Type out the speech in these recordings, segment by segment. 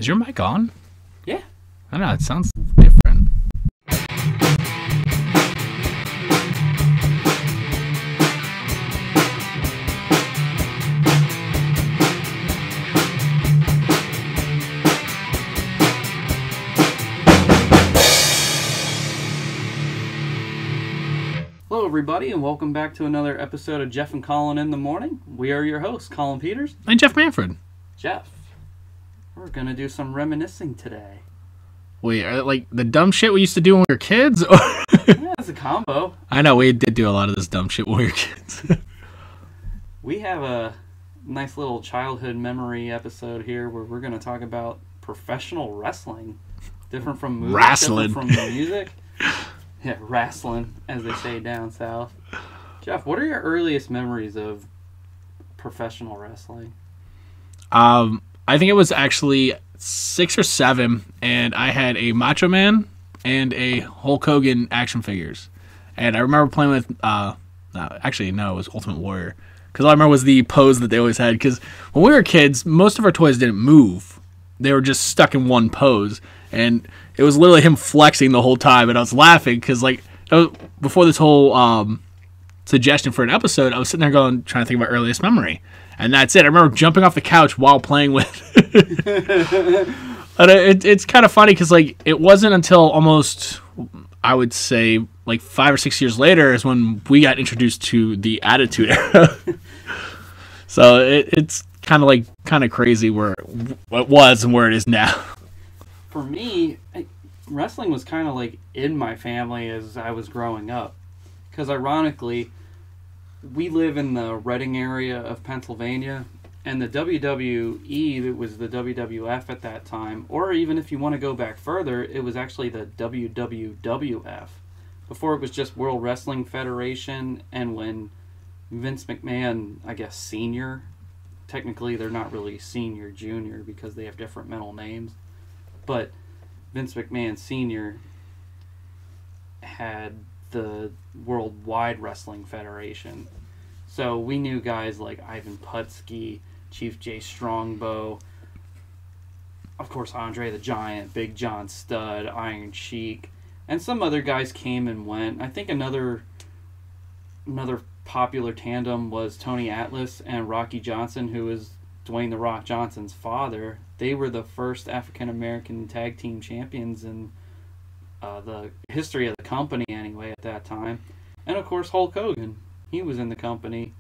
Is your mic on? Yeah. I don't know. It sounds different. Hello, everybody, and welcome back to another episode of Jeff and Collin in the Morning. We are your hosts, Collin Peters. And Jeff Manfred. Jeff, we're going to do some reminiscing today. Wait, like the dumb shit we used to do when we were kids? Yeah, it's a combo. I know, we did do a lot of this dumb shit when we were kids. We have a nice little childhood memory episode here where we're going to talk about professional wrestling. Different from movies, Wrestling. different from music. Yeah, wrestling, as they say down south. Jeff, what are your earliest memories of professional wrestling? I think it was actually 6 or 7, and I had a Macho Man and a Hulk Hogan action figures. And I remember playing with, it was Ultimate Warrior. Because all I remember was the pose that they always had. Because when we were kids, most of our toys didn't move. They were just stuck in one pose. And it was literally him flexing the whole time. And I was laughing because, like, before this whole suggestion for an episode, I was sitting there trying to think of my earliest memory. And that's it. I remember jumping off the couch while playing with But it's kind of funny because, like, it wasn't until almost, I would say, like 5 or 6 years later is when we got introduced to the Attitude Era. So it's kind of crazy where it was and where it is now. For me, wrestling was kind of like in my family as I was growing up. Because ironically, we live in the Reading area of Pennsylvania, and the WWE, it was the WWF at that time, or even if you want to go back further, it was actually the WWWF. Before it was just World Wrestling Federation, and when Vince McMahon, I guess, senior, technically they're not really senior, junior, because they have different middle names, but Vince McMahon Sr. had the Worldwide Wrestling Federation. So we knew guys like Ivan Putski, Chief Jay Strongbow, of course Andre the Giant, Big John Studd, Iron Sheik, and some other guys came and went. I think another popular tandem was Tony Atlas and Rocky Johnson, who is Dwayne "The Rock" Johnson's father. They were the first African-American tag team champions in the history of the company anyway at that time. And of course Hulk Hogan, he was in the company.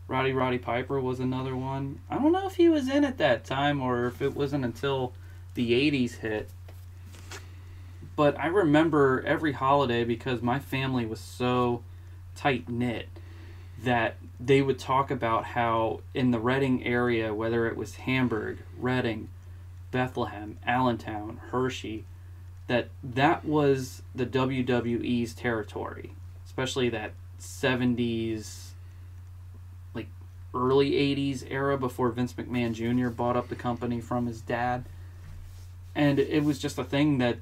Roddy Piper was another one. I don't know if he was in at that time or if it wasn't until the 80s hit. But I remember every holiday, because my family was so tight-knit, that they would talk about how in the Reading area, whether it was Hamburg, Reading, Bethlehem, Allentown, Hershey, that was the WWE's territory, especially that 70s, like early 80s era before Vince McMahon Jr. bought up the company from his dad. And it was just a thing that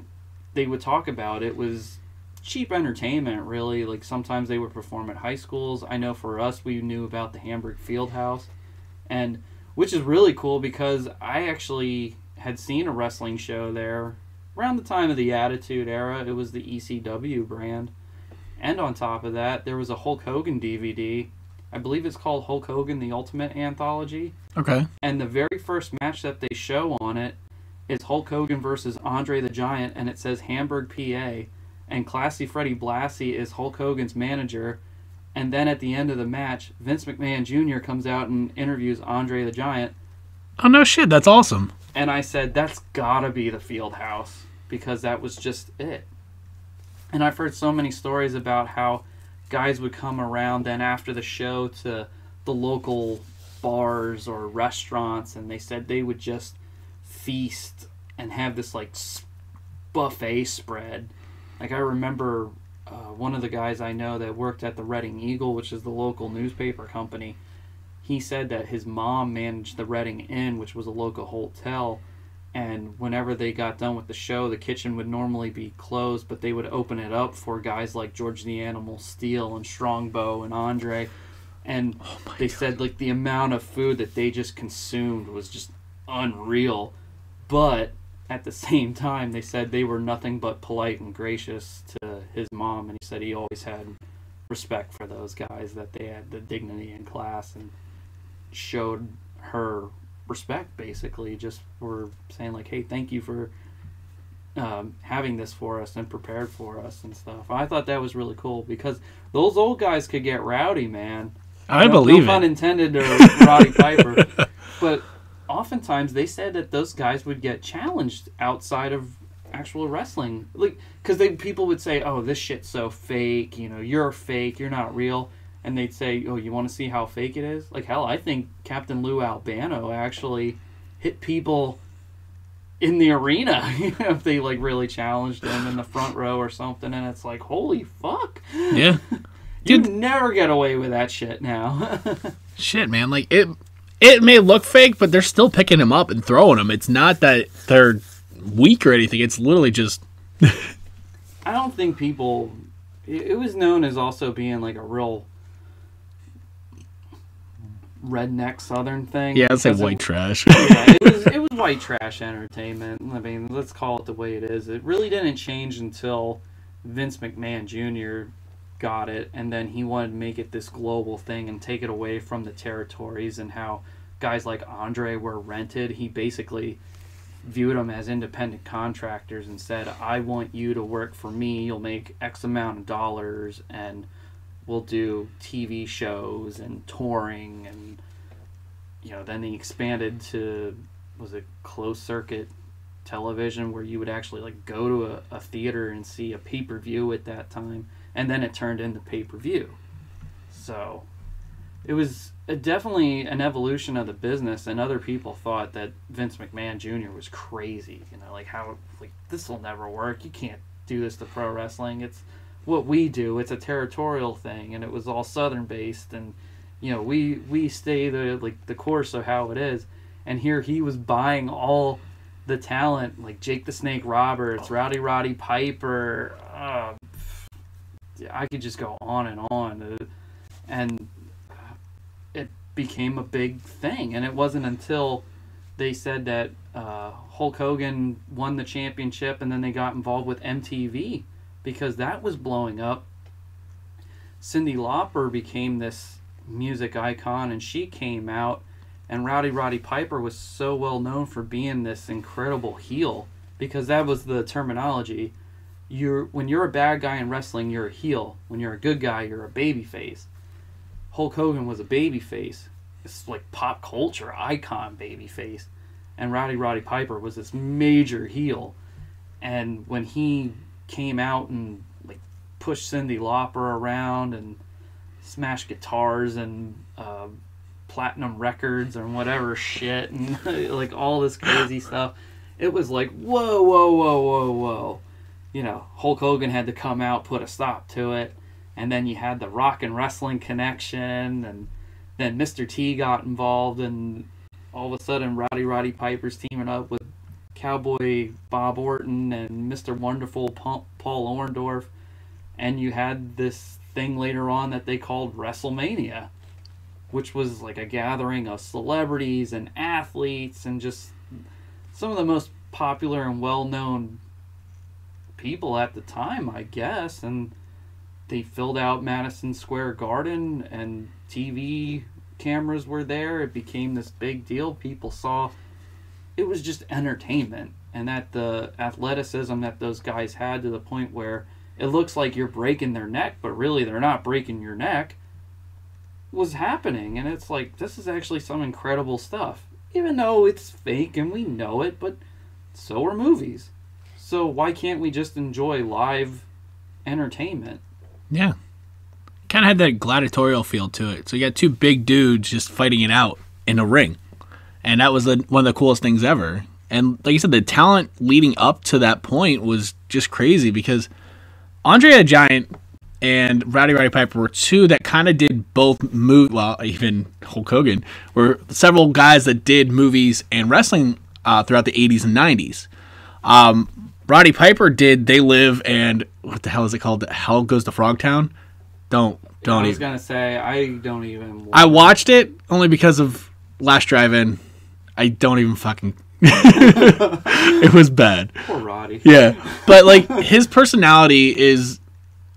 they would talk about. It was cheap entertainment, really. Like, sometimes they would perform at high schools. I know for us, we knew about the Hamburg Fieldhouse, and which is really cool because I actually had seen a wrestling show there around the time of the Attitude Era. It was the ECW brand. And on top of that, there was a Hulk Hogan DVD. I believe it's called Hulk Hogan: The Ultimate Anthology. Okay. And the very first match that they show on it is Hulk Hogan versus Andre the Giant, and it says Hamburg, PA. And Classy Freddie Blassie is Hulk Hogan's manager. And then at the end of the match, Vince McMahon Jr. comes out and interviews Andre the Giant. Oh, no shit. That's awesome. And I said, that's gotta be the Fieldhouse, because that was just it. And I've heard so many stories about how guys would come around then after the show to the local bars or restaurants, and they said they would just feast and have this like buffet spread. Like, I remember one of the guys I know that worked at the Reading Eagle, which is the local newspaper company. He said that his mom managed the Reading Inn, which was a local hotel, and whenever they got done with the show, the kitchen would normally be closed, but they would open it up for guys like George the Animal Steele and Strongbow and Andre. And they said, like, the amount of food that they just consumed was just unreal. But at the same time, they said they were nothing but polite and gracious to his mom, and he said he always had respect for those guys, that they had the dignity in class and showed her respect, basically. Just were saying, like, hey, thank you for having this for us and prepared for us and stuff. I thought that was really cool because those old guys could get rowdy, man. I believe it. No pun intended to Roddy Piper. But oftentimes they said that those guys would get challenged outside of actual wrestling. Like, because people would say, oh, this shit's so fake. You know, you're fake. You're not real. And they'd say, oh, you want to see how fake it is? Like, hell, I think Captain Lou Albano actually hit people in the arena if they, like, really challenged him in the front row or something. And it's like, holy fuck. Yeah. You'd never get away with that shit now. Shit, man. Like, it may look fake, but they're still picking him up and throwing him. It's not that they're weak or anything. It's literally just... I don't think people... It was known as also being, like, a real redneck Southern thing. Yeah, I'd say white trash. Yeah, it was white trash entertainment. I mean, let's call it the way it is. It really didn't change until Vince McMahon Jr. got it, and then he wanted to make it this global thing and take it away from the territories, and how guys like Andre were rented. He basically viewed them as independent contractors and said, I want you to work for me, you'll make X amount of dollars, and we'll do TV shows and touring. And you know, then he expanded to, was it closed circuit television, where you would actually, like, go to a theater and see a pay-per-view at that time. And then it turned into pay-per-view. So it was definitely an evolution of the business, and other people thought that Vince McMahon Jr. was crazy. You know, like, how, like, this will never work. You can't do this to pro wrestling. It's what we do. It's a territorial thing, and it was all Southern-based, and, you know, we stay the course of how it is. And here he was buying all the talent, like Jake the Snake Roberts, Roddy Piper, I could just go on and on. And it became a big thing. And it wasn't until they said that Hulk Hogan won the championship, and then they got involved with MTV because that was blowing up. Cyndi Lauper became this music icon, and she came out, and Roddy Piper was so well known for being this incredible heel, because that was the terminology. When you're a bad guy in wrestling, you're a heel. When you're a good guy, you're a babyface. Hulk Hogan was a babyface. It's like pop culture icon babyface. And Roddy Piper was this major heel. And when he came out and, like, pushed Cyndi Lauper around and smashed guitars and platinum records and whatever shit, and like all this crazy stuff, it was like, whoa. You know, Hulk Hogan had to come out, put a stop to it. And then you had the Rock and Wrestling connection, and then Mr. T got involved, and all of a sudden Roddy Piper's teaming up with Cowboy Bob Orton and Mr. Wonderful Paul Orndorff. And you had this thing later on that they called Wrestlemania, which was like a gathering of celebrities and athletes and just some of the most popular and well-known people at the time, I guess. And they filled out Madison Square Garden, and TV cameras were there. It became this big deal. People saw it was just entertainment, and that the athleticism that those guys had, to the point where it looks like you're breaking their neck, but really they're not breaking your neck, was happening. And it's like, this is actually some incredible stuff, even though it's fake and we know it, but so are movies. So why can't we just enjoy live entertainment? Yeah. Kind of had that gladiatorial feel to it. So you got two big dudes just fighting it out in a ring. And that was one of the coolest things ever. And like you said, the talent leading up to that point was just crazy, because Andre the Giant and Roddy Piper were two that kind of did both well, even Hulk Hogan, were several guys that did movies and wrestling throughout the 80s and 90s. Roddy Piper did They Live and what the hell is it called? Hell Goes to Frogtown? Don't I was going to say, I don't even... I watched it only because of Last Drive-In. I don't even fucking It was bad. Poor Roddy. Yeah, but like his personality is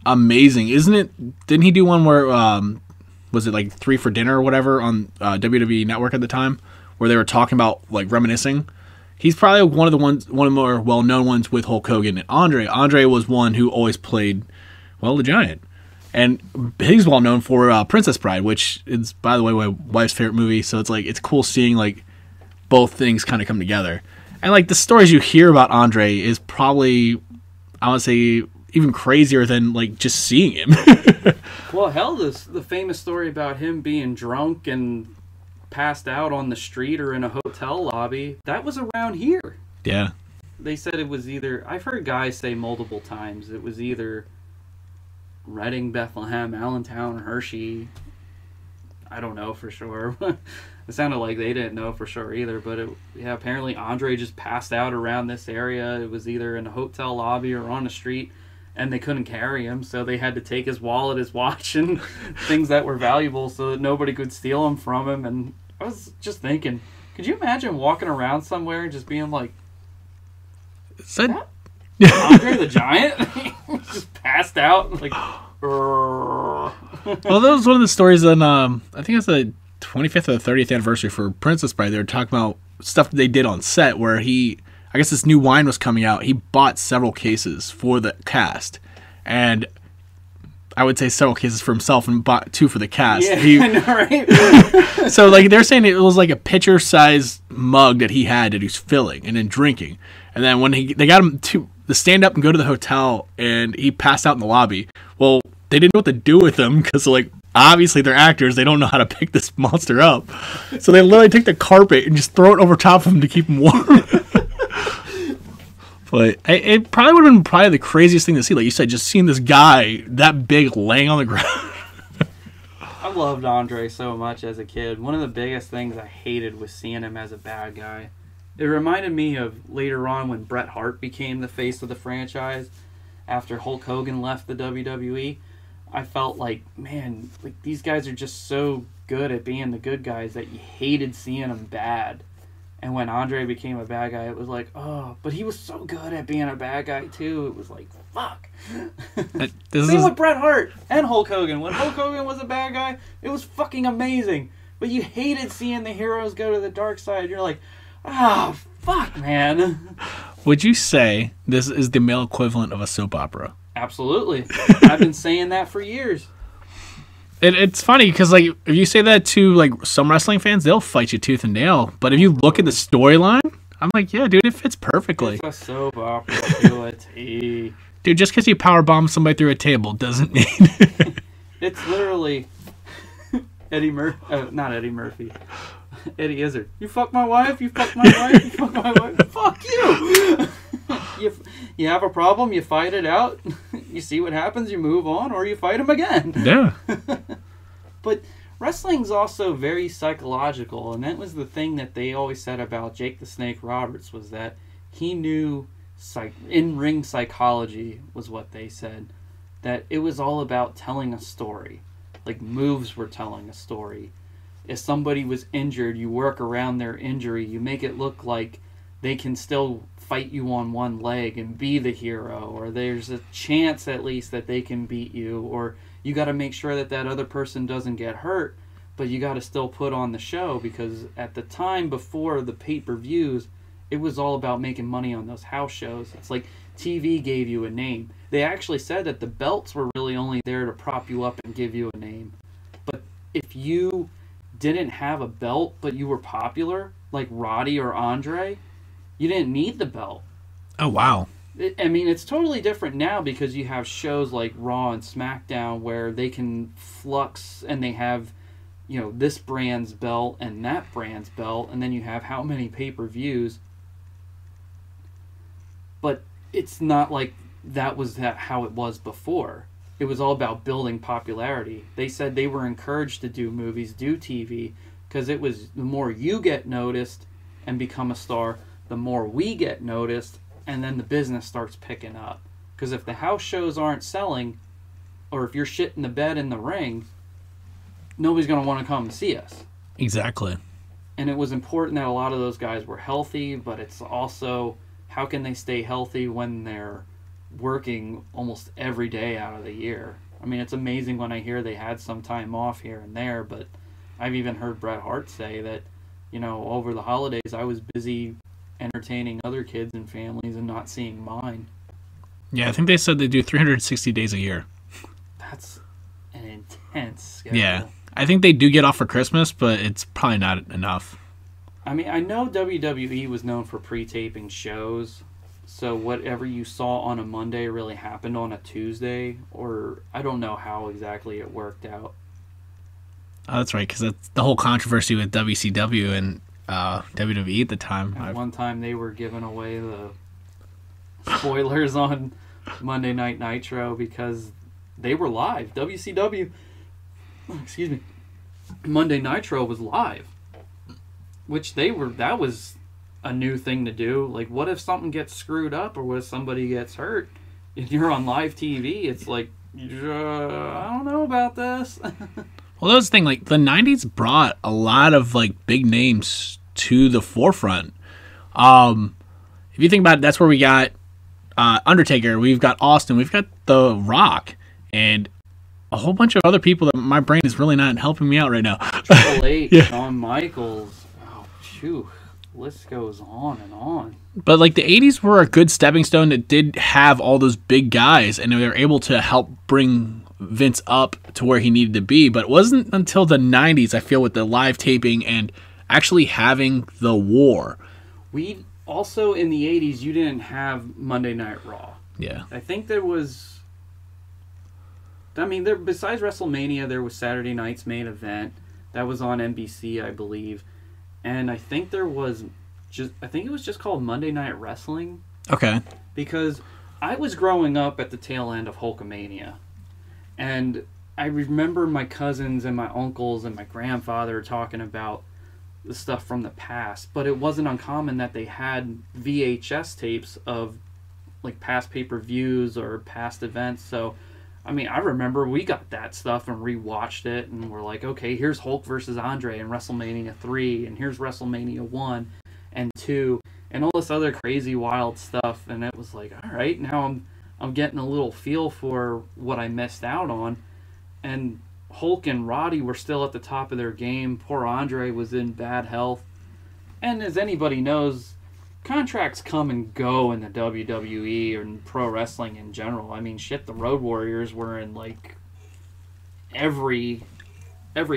amazing, isn't it? Didn't he do one where was it like 3 for Dinner or whatever on WWE Network at the time, where they were talking about like reminiscing? He's probably one of the more well-known ones with Hulk Hogan and Andre. Andre was one who always played, well, the Giant. And he's well known for Princess Bride, which is, by the way, my wife's favorite movie. So it's like it's cool seeing like both things kind of come together. And like the stories you hear about Andre is probably, I would say, even crazier than like just seeing him. Well, hell, the famous story about him being drunk and passed out on the street or in a hotel lobby, that was around here. Yeah. They said it was either, I've heard guys say multiple times, it was either Reading, Bethlehem, Allentown, Hershey. I don't know for sure. It sounded like they didn't know for sure either, but apparently Andre just passed out around this area. It was either in a hotel lobby or on the street, and they couldn't carry him, so they had to take his wallet, his watch, and things that were valuable so that nobody could steal them from him. And I was just thinking, could you imagine walking around somewhere and just being like, is that Andre the Giant? Just passed out, like, well, that was one of the stories on, I think it was the 25th or the 30th anniversary for Princess Bride. They were talking about stuff that they did on set where I guess this new wine was coming out. He bought several cases for the cast. And I would say several cases for himself and bought 2 for the cast. Yeah, I know, right? So, like, they're saying it was like a pitcher-sized mug that he had that he was filling and then drinking. And then when they got him to stand up and go to the hotel, and he passed out in the lobby. Well, they didn't know what to do with him because, like, obviously they're actors. They don't know how to pick this monster up. So they literally take the carpet and just throw it over top of him to keep him warm. But it probably would have been the craziest thing to see. Like you said, just seeing this guy that big laying on the ground. I loved Andre so much as a kid. One of the biggest things I hated was seeing him as a bad guy. It reminded me of later on when Bret Hart became the face of the franchise after Hulk Hogan left the WWE. I felt like, man, like these guys are just so good at being the good guys that you hated seeing them bad. And when Andre became a bad guy, it was like, oh, but he was so good at being a bad guy too. It was like, fuck. Same with Bret Hart and Hulk Hogan. When Hulk Hogan was a bad guy, it was fucking amazing. But you hated seeing the heroes go to the dark side. You're like, ah, oh, fuck, man. Would you say this is the male equivalent of a soap opera? Absolutely. I've been saying that for years. It's funny because, like, if you say that to, like, some wrestling fans, they'll fight you tooth and nail. But if you look at the storyline, I'm like, yeah, dude, it fits perfectly. It's a soap opera to a T. Dude, just because you powerbomb somebody through a table doesn't mean... It's literally not Eddie Murphy. Eddie Izzard. You fuck my wife, you fuck my wife, you fuck my wife. Fuck you! You have a problem, you fight it out, you see what happens, you move on, or you fight him again. Yeah. But wrestling's also very psychological, and that was the thing that they always said about Jake the Snake Roberts, was that he knew in-ring psychology was what they said. That it was all about telling a story. Like moves were telling a story. If somebody was injured, you work around their injury. You make it look like they can still fight you on one leg and be the hero, or there's a chance at least that they can beat you, or you got to make sure that that other person doesn't get hurt, but you got to still put on the show, because at the time before the pay-per-views, it was all about making money on those house shows. It's like TV gave you a name. They actually said that the belts were really only there to prop you up and give you a name. But if you didn't have a belt but you were popular, like Roddy or Andre, you didn't need the belt. Oh, wow. I mean, it's totally different now because you have shows like Raw and SmackDown where they can flux and they have, you know, this brand's belt and that brand's belt, and then you have how many pay-per-views. But it's not like that was how it was before. It was all about building popularity. They said they were encouraged to do movies, do TV, because it was the more you get noticed and become a star, the more we get noticed, and then the business starts picking up. Because if the house shows aren't selling, or if you're shit in the bed in the ring, nobody's going to want to come and see us. Exactly. And it was important that a lot of those guys were healthy, but it's also how can they stay healthy when they're working almost every day out of the year. I mean, it's amazing when I hear they had some time off here and there, but I've even heard Bret Hart say that, you know, over the holidays I was busy entertaining other kids and families and not seeing mine. Yeah, I think they said they do 360 days a year. That's an intense schedule. Yeah, I think they do get off for Christmas, but it's probably not enough. I mean, I know WWE was known for pre-taping shows, so whatever you saw on a Monday really happened on a Tuesday, or I don't know how exactly it worked out. Oh, that's right, because that's the whole controversy with WCW and WWE at the time. At one time, they were giving away the spoilers on Monday Night Nitro because they were live. WCW, excuse me, Monday Nitro was live, which that was a new thing to do. Like, what if something gets screwed up or what if somebody gets hurt and you're on live TV? It's like, I don't know about this. Well, that was the thing. Like, the 90s brought a lot of, like, big names to the forefront. If you think about it, that's where we got Undertaker, we've got Austin, we've got The Rock, and a whole bunch of other people that my brain is really not helping me out right now. Triple H, Yeah. Shawn Michaels. Oh, phew. List goes on and on. But, like, the 80s were a good stepping stone that did have all those big guys, and they were able to help bring Vince up to where he needed to be. But it wasn't until the 90s, I feel, with the live taping and actually having the war. We also, in the 80s, you didn't have Monday Night Raw. Yeah. I think there was... I mean, besides WrestleMania, there was Saturday night's main event. That was on NBC, I believe. And I think it was just called Monday Night Wrestling. Okay. Because I was growing up at the tail end of Hulkamania. And I remember my cousins and my uncles and my grandfather talking about the stuff from the past. But it wasn't uncommon that they had VHS tapes of like past pay-per-views or past events. So, I mean, I remember we got that stuff and rewatched it. And we're like, okay, here's Hulk versus Andre in WrestleMania 3. And here's WrestleMania 1 and 2. And all this other crazy, wild stuff. And it was like, all right, now I'm getting a little feel for what I missed out on. And Hulk and Roddy were still at the top of their game. Poor Andre was in bad health. And as anybody knows, contracts come and go in the WWE and pro wrestling in general. I mean, shit, the Road Warriors were in, like, every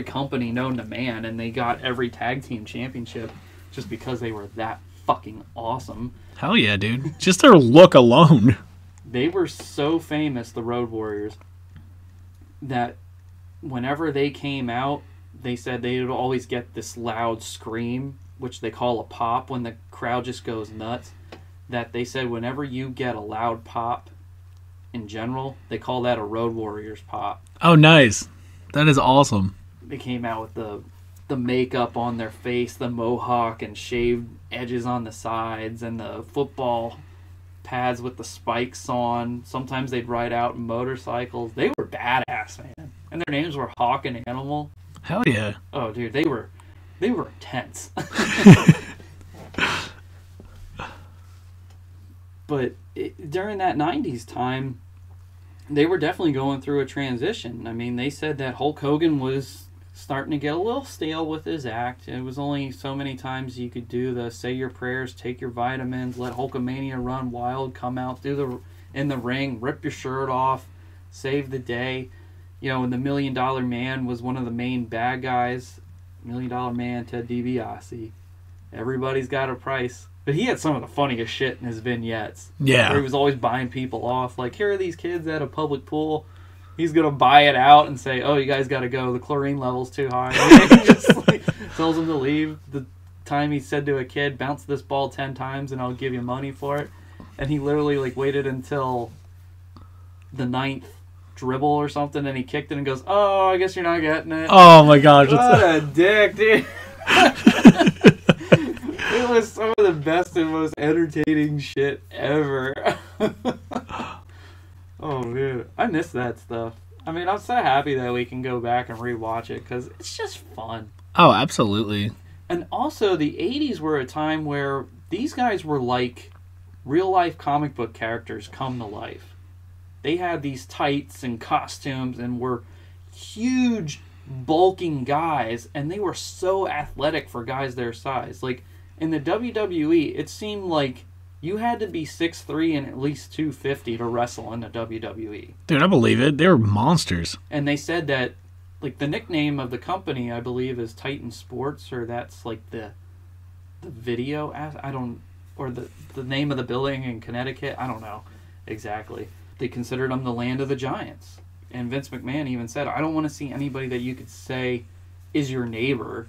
company known to man, and they got every tag team championship just because they were that fucking awesome. Hell yeah, dude. Just their look alone. They were so famous, the Road Warriors, that whenever they came out, they said they would always get this loud scream, which they call a pop when the crowd just goes nuts. That they said whenever you get a loud pop in general, they call that a Road Warriors pop. Oh, nice. That is awesome. They came out with the makeup on their face, the mohawk and shaved edges on the sides, and the football pads with the spikes on. Sometimes they'd ride out motorcycles. They were badass, man. And their names were Hawk and Animal. Hell yeah. Oh, dude, they were intense. But during that 90s time, they were definitely going through a transition. I mean, they said that Hulk Hogan was starting to get a little stale with his act. It was only so many times you could do the say your prayers, take your vitamins, let Hulkamania run wild, come out in the ring, rip your shirt off, save the day. You know, and the $1 Million Man was one of the main bad guys. $1 Million Man, Ted DiBiase. Everybody's got a price. But he had some of the funniest shit in his vignettes. Yeah. Where he was always buying people off. Like, here are these kids at a public pool. He's going to buy it out and say, oh, you guys got to go. The chlorine level's too high. And he just tells them to leave. The time he said to a kid, bounce this ball 10 times and I'll give you money for it. And he literally waited until the 9th dribble or something, and he kicked it and goes, oh, I guess you're not getting it. Oh my gosh. What a dick, dude. It was some of the best and most entertaining shit ever. Oh, man. I miss that stuff. I mean, I'm so happy that we can go back and rewatch it, because it's just fun. Oh, absolutely. And also, the 80s were a time where these guys were like real-life comic book characters come to life. They had these tights and costumes and were huge, bulking guys, and they were so athletic for guys their size. Like, in the WWE, it seemed like you had to be 6'3" and at least 250 to wrestle in the WWE. Dude, I believe it. They were monsters. And they said that, like, the nickname of the company, I believe, is Titan Sports, or that's like the video. Or the name of the building in Connecticut. I don't know exactly. They considered them the land of the giants. And Vince McMahon even said, I don't want to see anybody that you could say is your neighbor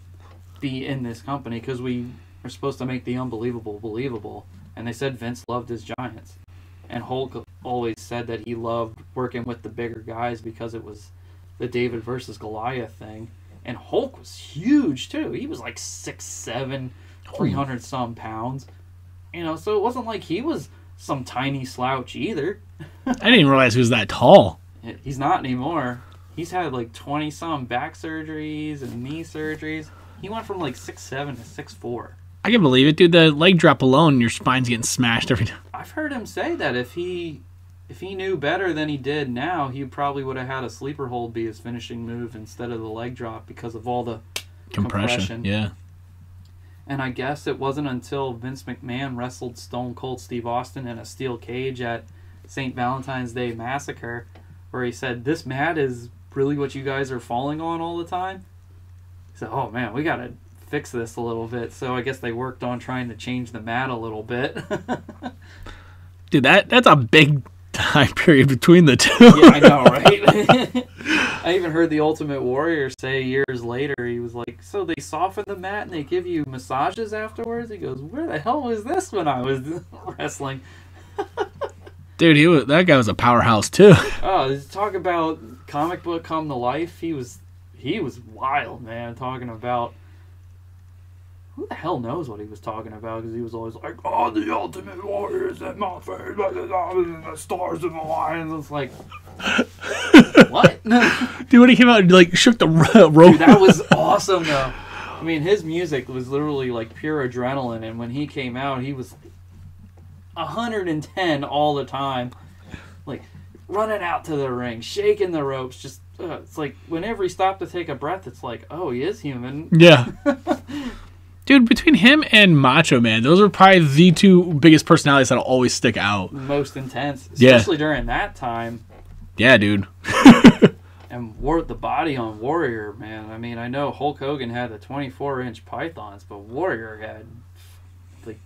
be in this company, because we are supposed to make the unbelievable believable. And they said Vince loved his giants. And Hulk always said that he loved working with the bigger guys because it was the David versus Goliath thing. And Hulk was huge, too. He was like 6'7", 300-some pounds. You know, so it wasn't like he was some tiny slouch either. I didn't realize he was that tall. He's not anymore. He's had like 20-some back surgeries and knee surgeries. He went from like 6'7" to 6'4". I can believe it, dude. The leg drop alone, your spine's getting smashed every time. I've heard him say that if he knew better than he did now, he probably would have had a sleeper hold be his finishing move instead of the leg drop because of all the compression. Yeah. And I guess it wasn't until Vince McMahon wrestled Stone Cold Steve Austin in a steel cage at St. Valentine's Day Massacre where he said, this mat is really what you guys are falling on all the time. He said, oh man, we got to fix this a little bit. So I guess they worked on trying to change the mat a little bit. Dude, that's a big time period between the two. Yeah, I know, right? I even heard the Ultimate Warrior say years later, he was like, so they soften the mat and they give you massages afterwards? He goes, where the hell was this when I was wrestling? Dude, that guy was a powerhouse too. Oh, talk about comic book come to life. He was wild, man, talking about, who the hell knows what he was talking about, because he was always like, oh, the Ultimate Warrior is at my face, the stars and the lions. It's like, what? Dude, when he came out and like shook the rope. Dude, that was awesome, though. I mean, his music was literally like pure adrenaline, and when he came out, he was 110 all the time. Like, running out to the ring, shaking the ropes, just, it's like, whenever he stopped to take a breath, it's like, oh, he is human. Yeah. Dude, between him and Macho Man, those are probably the two biggest personalities that'll always stick out. Most intense, especially during that time. Yeah, dude. And the body on Warrior, man. I mean, I know Hulk Hogan had the 24-inch pythons, but Warrior had like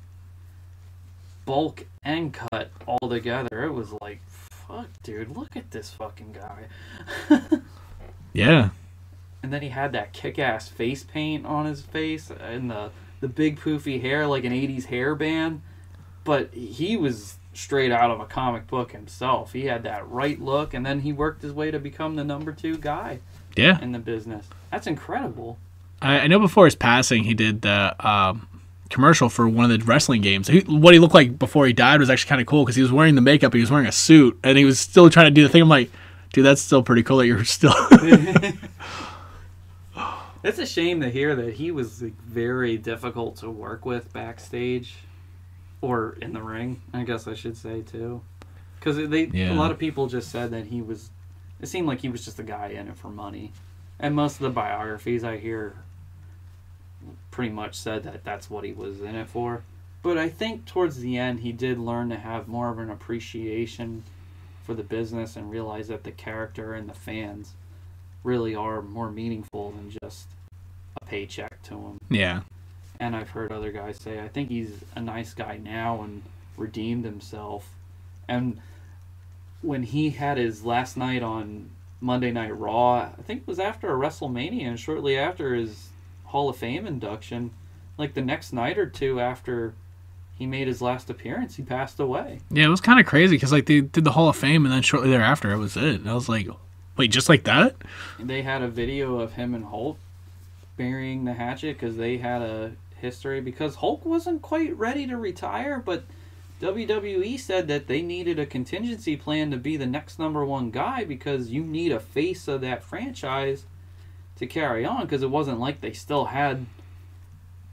bulk and cut all together. It was like, fuck, dude, look at this fucking guy. Yeah. And then he had that kick-ass face paint on his face and the big poofy hair like an 80s hair band. But he was straight out of a comic book himself. He had that right look, and then he worked his way to become the number 2 guy in the business. That's incredible. I know before his passing, he did the commercial for one of the wrestling games. What he looked like before he died was actually kind of cool because he was wearing the makeup, he was wearing a suit, and he was still trying to do the thing. I'm like, dude, that's still pretty cool that you're still... It's a shame to hear that he was like, very difficult to work with backstage or in the ring, I guess I should say, too. Because a lot of people just said that it seemed like he was just a guy in it for money. And most of the biographies I hear pretty much said that that's what he was in it for. But I think towards the end he did learn to have more of an appreciation for the business and realize that the character and the fans really are more meaningful than just a paycheck to him. Yeah. And I've heard other guys say, I think he's a nice guy now and redeemed himself. And when he had his last night on Monday Night Raw, I think it was after a WrestleMania and shortly after his Hall of Fame induction, like the next night or two after he made his last appearance, he passed away. Yeah, it was kind of crazy because like they did the Hall of Fame and then shortly thereafter it was it. And I was like, wait, just like that? They had a video of him and Hulk burying the hatchet because they had a history, because Hulk wasn't quite ready to retire, but WWE said that they needed a contingency plan to be the next number 1 guy because you need a face of that franchise to carry on, because it wasn't like they still had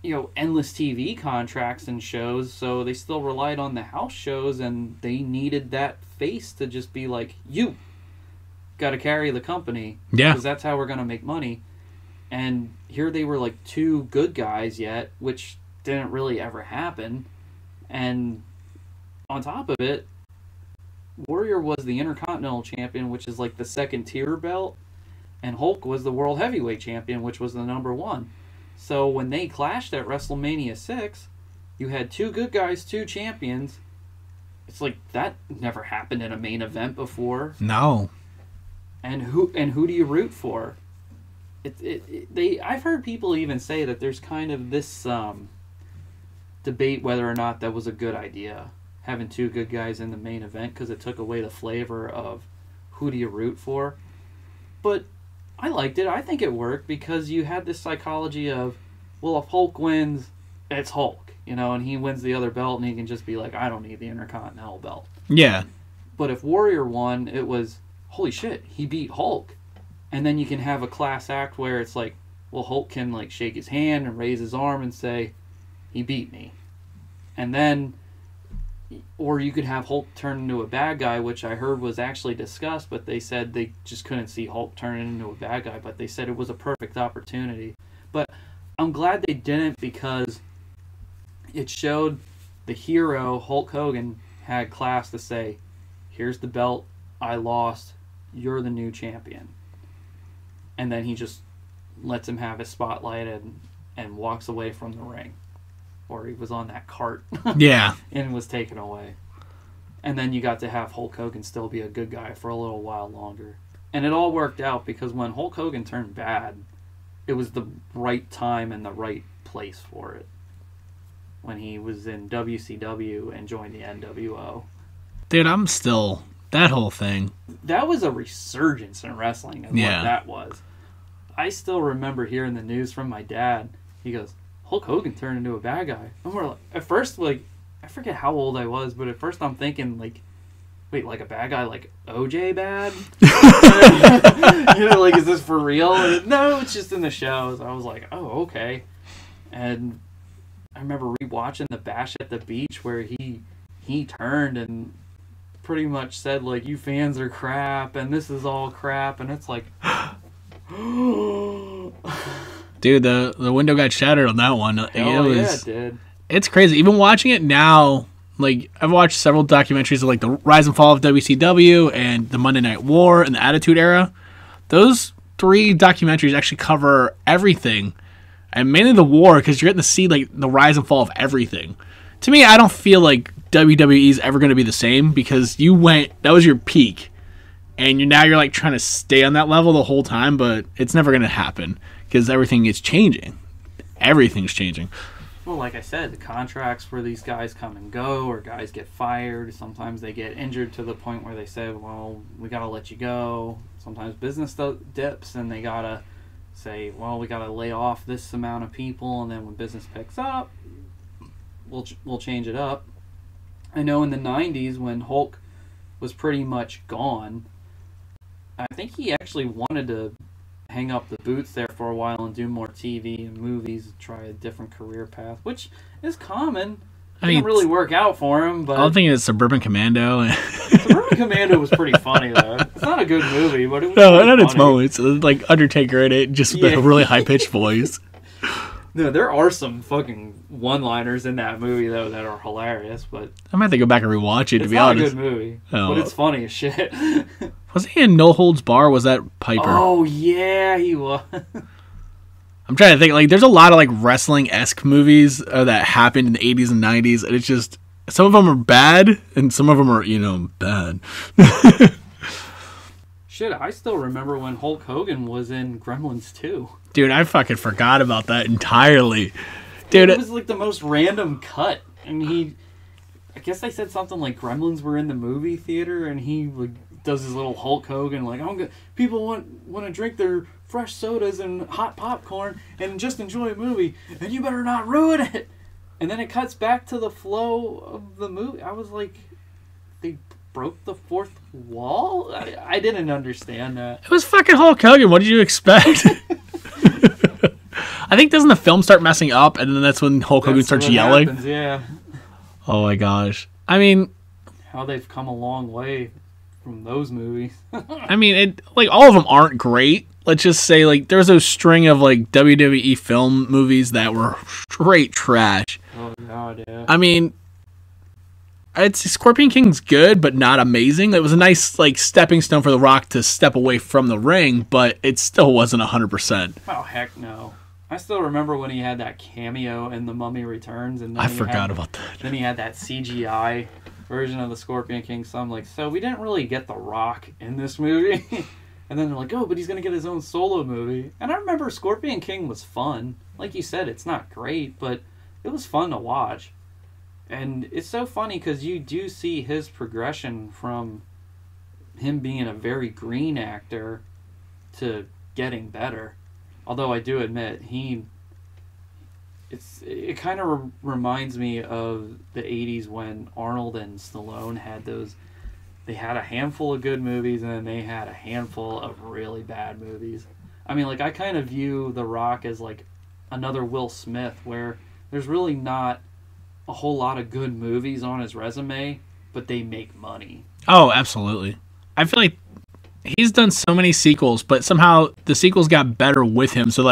endless TV contracts and shows, so they still relied on the house shows, and they needed that face to just be like, you got to carry the company. Yeah. Because that's how we're going to make money. And here they were like two good guys yet, which didn't really ever happen. And on top of it, Warrior was the Intercontinental Champion, which is like the second tier belt, and Hulk was the World Heavyweight Champion, which was the number one. So when they clashed at WrestleMania 6, you had two good guys, two champions. It's like that never happened in a main event before. No. And who do you root for? I've heard people even say that there's kind of this debate whether or not that was a good idea, having two good guys in the main event, because it took away the flavor of who do you root for. But I liked it. I think it worked because you had this psychology of, well, if Hulk wins, it's Hulk, and he wins the other belt, and he can just be like, I don't need the Intercontinental belt. Yeah. But if Warrior won, it was, holy shit, he beat Hulk. And then you can have a class act where it's like, well, Hulk can like shake his hand and raise his arm and say, he beat me. And then, or you could have Hulk turn into a bad guy, which I heard was actually discussed, but they said they just couldn't see Hulk turning into a bad guy, but they said it was a perfect opportunity. But I'm glad they didn't, because it showed the hero, Hulk Hogan, had class to say, here's the belt, I lost, you're the new champion. And then he just lets him have his spotlight and walks away from the ring. Or he was on that cart. Yeah. And was taken away. And then you got to have Hulk Hogan still be a good guy for a little while longer. And it all worked out, because when Hulk Hogan turned bad, it was the right time and the right place for it. When he was in WCW and joined the NWO. Dude, I'm still... That whole thing. That was a resurgence in wrestling, is what that was. I still remember hearing the news from my dad. He goes, Hulk Hogan turned into a bad guy. And we're like, at first, like, I forget how old I was, but at first I'm thinking, like, wait, like a bad guy, like OJ bad? Like, is this for real? And, no, it's just in the shows. I was like, oh, okay. And I remember rewatching the Bash at the Beach where he turned and pretty much said, like, you fans are crap and this is all crap, and it's like dude, the window got shattered on that one. It did. It's crazy. Even watching it now, like, I've watched several documentaries of like the rise and fall of WCW and the Monday Night War and the Attitude Era. Those three documentaries actually cover everything, and mainly the war, because you're getting to see like the rise and fall of everything. To me, I don't feel like WWE is ever going to be the same, because that was your peak, and you're like trying to stay on that level the whole time, but it's never going to happen because everything is changing. Everything's changing. Well, like I said, the contracts where these guys come and go, or guys get fired. Sometimes they get injured to the point where they say, well, we got to let you go. Sometimes business dips and they got to say, well, we got to lay off this amount of people, and then when business picks up, we'll change it up. I know in the 90s when Hulk was pretty much gone, I think he actually wanted to hang up the boots there for a while and do more TV and movies, try a different career path, which is common. It didn't really work out for him, but... I'm thinking it's Suburban Commando. Suburban Commando was pretty funny, though. It's not a good movie, but it was no, it had its moments. Like Undertaker in it, just with a really high-pitched voice. No, there are some fucking one-liners in that movie, though, that are hilarious, but... I might have to go back and rewatch it, to be honest. It's not a good movie, but it's funny as shit. Was he in No Holds Bar, or was that Piper? Oh, yeah, he was. I'm trying to think, like, there's a lot of, like, wrestling-esque movies that happened in the 80s and 90s, and it's just... Some of them are bad, and some of them are, bad. Shit, I still remember when Hulk Hogan was in Gremlins 2. Dude, I fucking forgot about that entirely. Dude, it was like the most random cut. And I guess they said something like Gremlins were in the movie theater, and he like does his little Hulk Hogan, like, people want to drink their fresh sodas and hot popcorn and just enjoy a movie, and you better not ruin it. And then it cuts back to the flow of the movie. I was like, they broke the fourth wall? I didn't understand that. It was fucking Hulk Hogan. What did you expect? I think doesn't the film start messing up, and then that's when Hulk Hogan starts yelling? Happens, yeah. Oh my gosh. I mean, how they've come a long way from those movies. I mean, all of them aren't great. Let's just say, there's a string of, WWE film movies that were straight trash. Oh, God, yeah. I mean, I'd say Scorpion King's good, but not amazing. It was a nice, stepping stone for The Rock to step away from the ring, but it still wasn't 100%. Oh, heck no. I still remember when he had that cameo in The Mummy Returns. And then I forgot about that. Then he had that CGI version of the Scorpion King. So I'm like, so we didn't really get The Rock in this movie. And then they're like, oh, but he's going to get his own solo movie. And I remember Scorpion King was fun. Like you said, it's not great, but it was fun to watch. And it's so funny because you do see his progression from him being a very green actor to getting better. Although I do admit, it kind of reminds me of the 80s when Arnold and Stallone had those. They had a handful of good movies, and then they had a handful of really bad movies. I mean, I kind of view The Rock as another Will Smith, where there's really not a whole lot of good movies on his resume, but they make money. Oh, absolutely. I feel like he's done so many sequels, but somehow the sequels got better with him. So,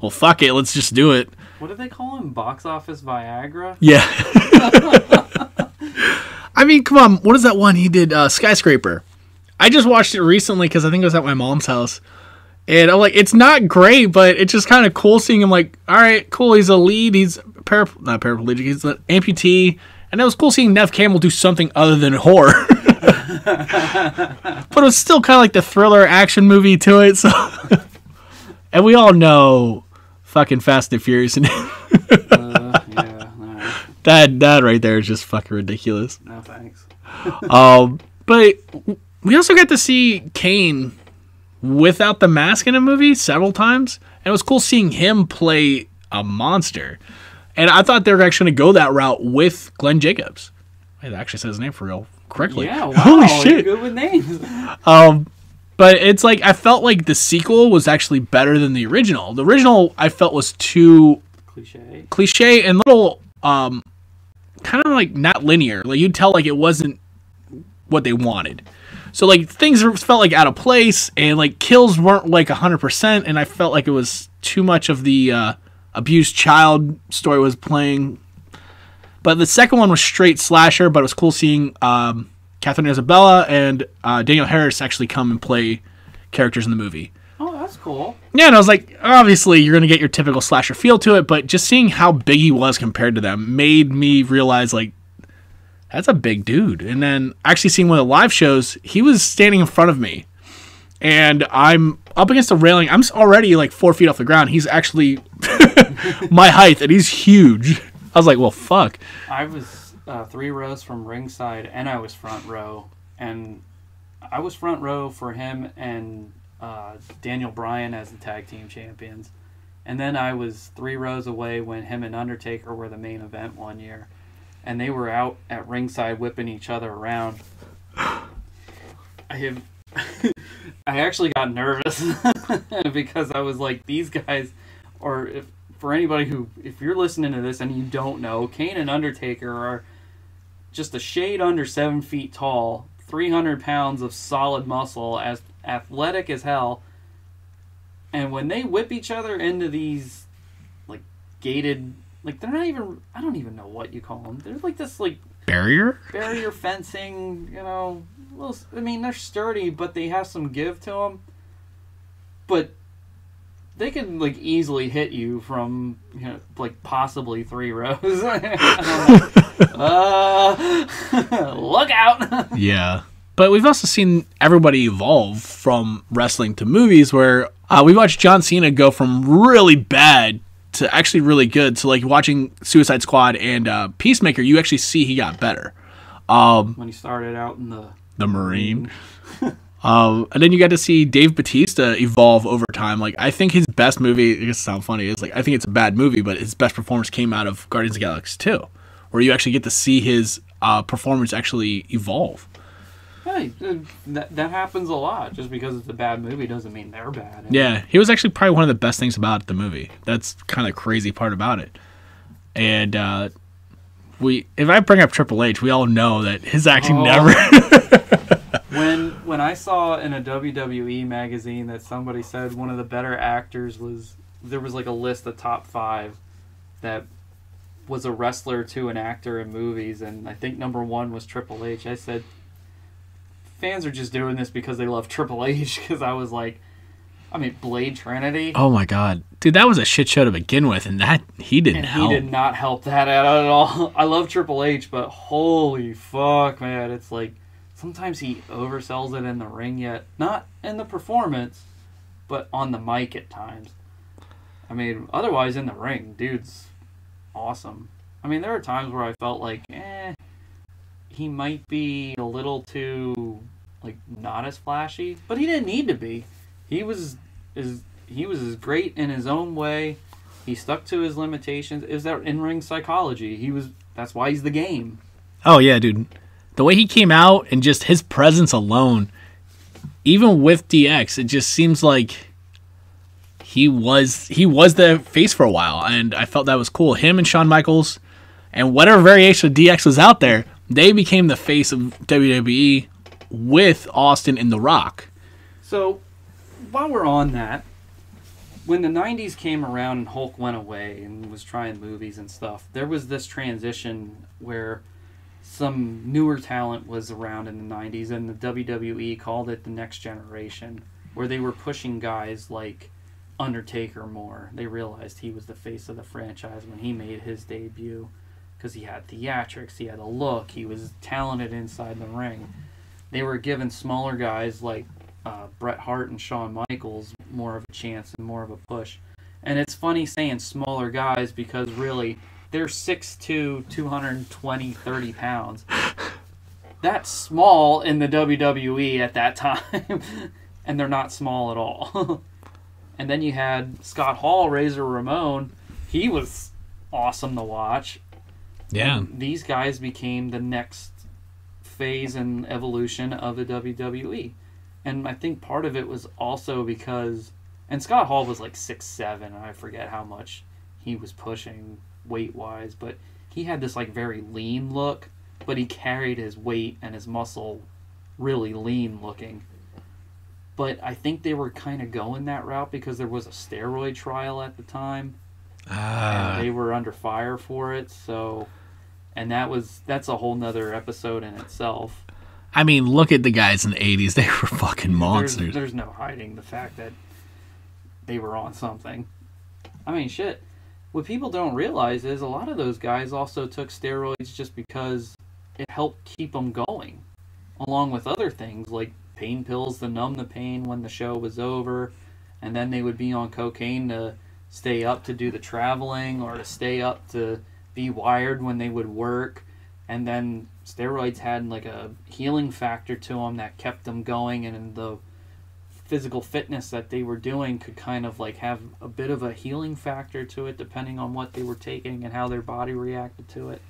well, fuck it, let's just do it. What do they call him? Box office Viagra? Yeah. I mean, come on. What is that one he did? Skyscraper. I just watched it recently because I think it was at my mom's house. And I'm like, it's not great, but it's just kind of cool seeing him all right, cool. He's a lead. He's not paraplegic. He's an amputee. And it was cool seeing Nev Campbell do something other than horror. But it was still kind of the thriller action movie to it. So, and we all know fucking Fast and Furious. And Yeah. No. That right there is just fucking ridiculous. No thanks. But we also got to see Kane without the mask in a movie several times. And it was cool seeing him play a monster. And I thought they were actually going to go that route with Glenn Jacobs. It actually says his name for real correctly. Yeah, wow. Holy shit. You're good with names. But it's I felt like the sequel was actually better than the original. The original I felt was too cliche and little kind of not linear. You'd tell it wasn't what they wanted. So things felt out of place, and kills weren't 100%, and I felt it was too much of the abused child story was playing. But the second one was straight slasher, but it was cool seeing Catherine Isabella and Daniel Harris actually come and play characters in the movie. Oh, that's cool. Yeah, and I was obviously you're going to get your typical slasher feel to it, but just seeing how big he was compared to them made me realize, that's a big dude. And then actually seeing one of the live shows, he was standing in front of me. And I'm up against the railing. I'm already 4 feet off the ground. He's actually my height, and he's huge. I was like, well, fuck. I was 3 rows from ringside, and I was front row. And I was front row for him and Daniel Bryan as the tag team champions. And then I was 3 rows away when him and Undertaker were the main event one year. And they were out at ringside whipping each other around. I actually got nervous because I was like, these guys, or for anybody if you're listening to this and you don't know, Kane and Undertaker are just a shade under 7 feet tall, 300 pounds of solid muscle, as athletic as hell. And when they whip each other into these gated, they're not even, I don't even know what you call them. They're this barrier fencing, I mean, they're sturdy, but they have some give to them. But they can easily hit you from possibly 3 rows. Look out! Yeah, but we've also seen everybody evolve from wrestling to movies, where we watched John Cena go from really bad to actually really good. So watching Suicide Squad and Peacemaker, you actually see he got better. When he started out in the Marine. And then you got to see Dave Bautista evolve over time. I think his best movie, it sounds funny, is I think it's a bad movie, but his best performance came out of Guardians of the Galaxy 2, where you actually get to see his performance actually evolve. Hey, that happens a lot. Just because it's a bad movie doesn't mean they're bad. Yeah, he was actually probably one of the best things about the movie. That's kind of crazy part about it. And if I bring up Triple H, we all know that his acting never. When I saw in a WWE magazine that somebody said one of the better actors there was like a list of top 5 that was a wrestler to an actor in movies, and I think number 1 was Triple H. I said, fans are just doing this because they love Triple H, because I was like, I mean, Blade Trinity. Oh my god, dude, that was a shit show to begin with, and he didn't help. He did not help that at all. I love Triple H, but holy fuck, man, it's like sometimes he oversells it in the ring, yet not in the performance, but on the mic at times. I mean, otherwise in the ring, dude's awesome. I mean, there are times where I felt like, he might be a little too, like, not as flashy, but he didn't need to be. He was as great in his own way. He stuck to his limitations. It was that in-ring psychology. That's why he's the game. Oh yeah, dude. The way he came out and just his presence alone, even with DX, it just seems like he was the face for a while, and I felt that was cool. Him and Shawn Michaels and whatever variation of DX was out there, they became the face of WWE with Austin and The Rock. So, while we're on that, when the 90s came around and Hulk went away and was trying movies and stuff, there was this transition where some newer talent was around in the 90s, and the WWE called it the next generation, where they were pushing guys like Undertaker more. They realized he was the face of the franchise when he made his debut, because he had theatrics, he had a look, he was talented inside the ring. They were giving smaller guys like Bret Hart and Shawn Michaels more of a chance and more of a push. And it's funny saying smaller guys, because really they're 6'2", 220, 30 pounds. That's small in the WWE at that time. And they're not small at all. And then you had Scott Hall, Razor Ramon. He was awesome to watch. Yeah. And these guys became the next phase and evolution of the WWE. And I think part of it was also because... And Scott Hall was like 6'7", and I forget how much he was pushing weight-wise. But he had this like very lean look, but he carried his weight and his muscle really lean looking. But I think they were kind of going that route because there was a steroid trial at the time. And they were under fire for it, so... And that's a whole nother episode in itself. I mean, look at the guys in the 80s. They were fucking monsters. There's no hiding the fact that they were on something. I mean, shit. What people don't realize is a lot of those guys also took steroids just because it helped keep them going, along with other things like pain pills to numb the pain when the show was over, and then they would be on cocaine to stay up to do the traveling or to stay up to be wired when they would work. And then steroids had like a healing factor to them that kept them going, and the physical fitness that they were doing could kind of like have a bit of a healing factor to it depending on what they were taking and how their body reacted to it.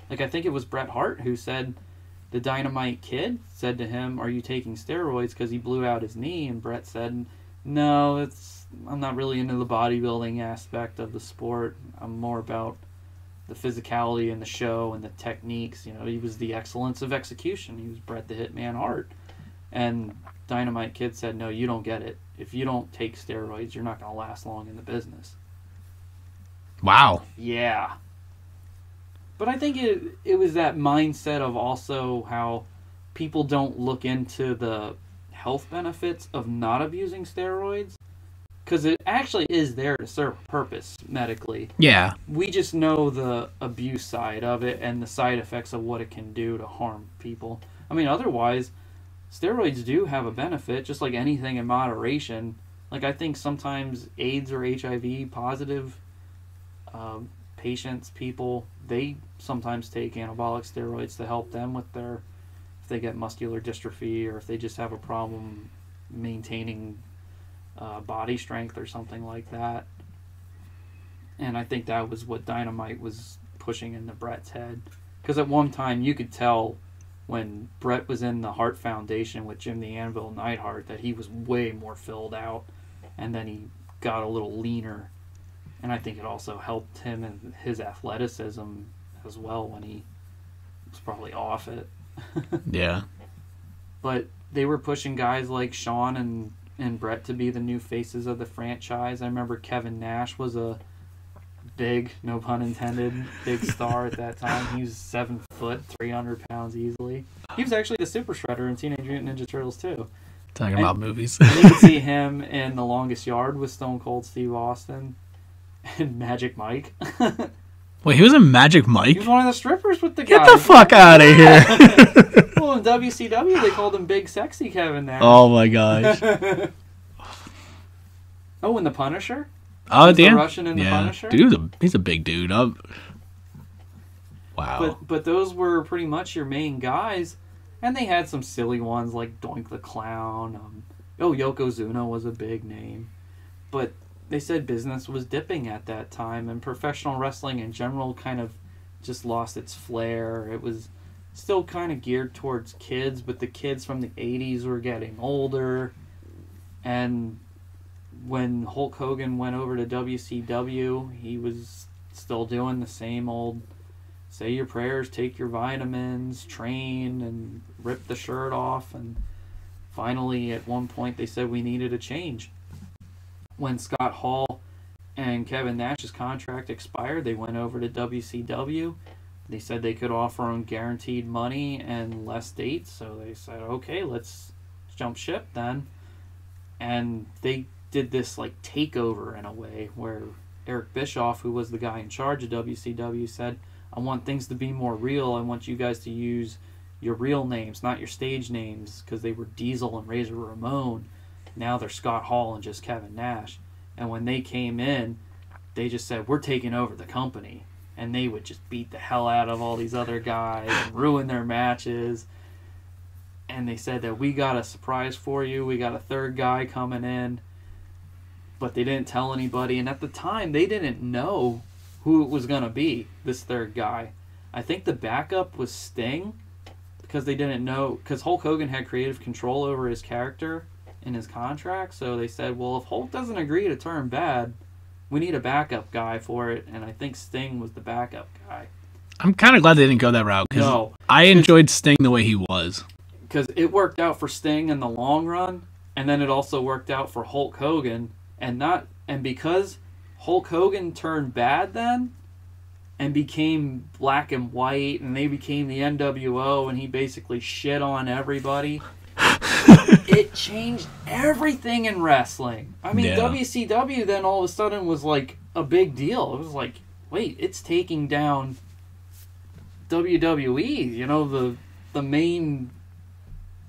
Like, I think it was Bret Hart who said, the Dynamite Kid said to him, "Are you taking steroids?" because he blew out his knee, and Bret said, "No, I'm not really into the bodybuilding aspect of the sport. I'm more about the physicality in the show and the techniques." You know, he was the excellence of execution. He was Bret the Hitman Hart. And Dynamite Kid said, "No, you don't get it. If you don't take steroids, you're not going to last long in the business." Wow. Yeah. But I think it was that mindset of also how people don't look into the health benefits of not abusing steroids. Because it actually is there to serve a purpose medically. Yeah. We just know the abuse side of it and the side effects of what it can do to harm people. I mean, otherwise, steroids do have a benefit, just like anything in moderation. Like, I think sometimes AIDS or HIV positive patients, people, they sometimes take anabolic steroids to help them with if they get muscular dystrophy, or if they just have a problem maintaining body strength or something like that. And I think that was what Dynamite was pushing into Bret's head, because at one time you could tell when Brett was in the Hart Foundation with Jim the Anvil Neidhart, that he was way more filled out, and then he got a little leaner. And I think it also helped him and his athleticism as well when he was probably off it. Yeah. But they were pushing guys like Shawn and Brett to be the new faces of the franchise. I remember Kevin Nash was a big, no pun intended, big star at that time. He was 7 foot, 300 pounds easily. He was actually the Super Shredder in Teenage Mutant Ninja Turtles too. Talking about movies. And you could see him in The Longest Yard with Stone Cold Steve Austin and Magic Mike. Wait, he was in Magic Mike? He was one of the strippers with the guy. Get the fuck out of here. Well, in WCW, they called him Big Sexy Kevin Nash. Oh my gosh. Oh, and the Punisher? Oh, the damn. Russian and the Punisher? Dude, he's a big dude. Wow. But those were pretty much your main guys. And they had some silly ones like Doink the Clown. Yokozuna was a big name. But they said business was dipping at that time, and professional wrestling in general kind of just lost its flair. It was still kind of geared towards kids, but the kids from the 80s were getting older. And when Hulk Hogan went over to WCW, he was still doing the same old say your prayers, take your vitamins, train, and rip the shirt off. And finally, at one point, they said we needed a change. When Scott Hall and Kevin Nash's contract expired, they went over to WCW. They said they could offer them guaranteed money and less dates, so they said, okay, let's jump ship then. And they did this like takeover in a way where Eric Bischoff, who was the guy in charge of WCW, said, I want things to be more real. I want you guys to use your real names, not your stage names, because they were Diesel and Razor Ramon. Now they're Scott Hall and just Kevin Nash. And when they came in, they just said, we're taking over the company. And they would just beat the hell out of all these other guys and ruin their matches. And they said that we got a surprise for you. We got a third guy coming in. But they didn't tell anybody. And at the time, they didn't know who it was going to be, this third guy. I think the backup was Sting, because they didn't know, because Hulk Hogan had creative control over his character in his contract. So they said, well, if Hulk doesn't agree to turn bad, we need a backup guy for it. And I think Sting was the backup guy. I'm kind of glad they didn't go that route, because I enjoyed Sting the way he was. Because it worked out for Sting in the long run, and then it also worked out for Hulk Hogan. And because Hulk Hogan turned bad then and became black and white, and they became the NWO, and he basically shit on everybody, it changed everything in wrestling. I mean, WCW then all of a sudden was like a big deal. It was like, wait, it's taking down WWE, you know, the main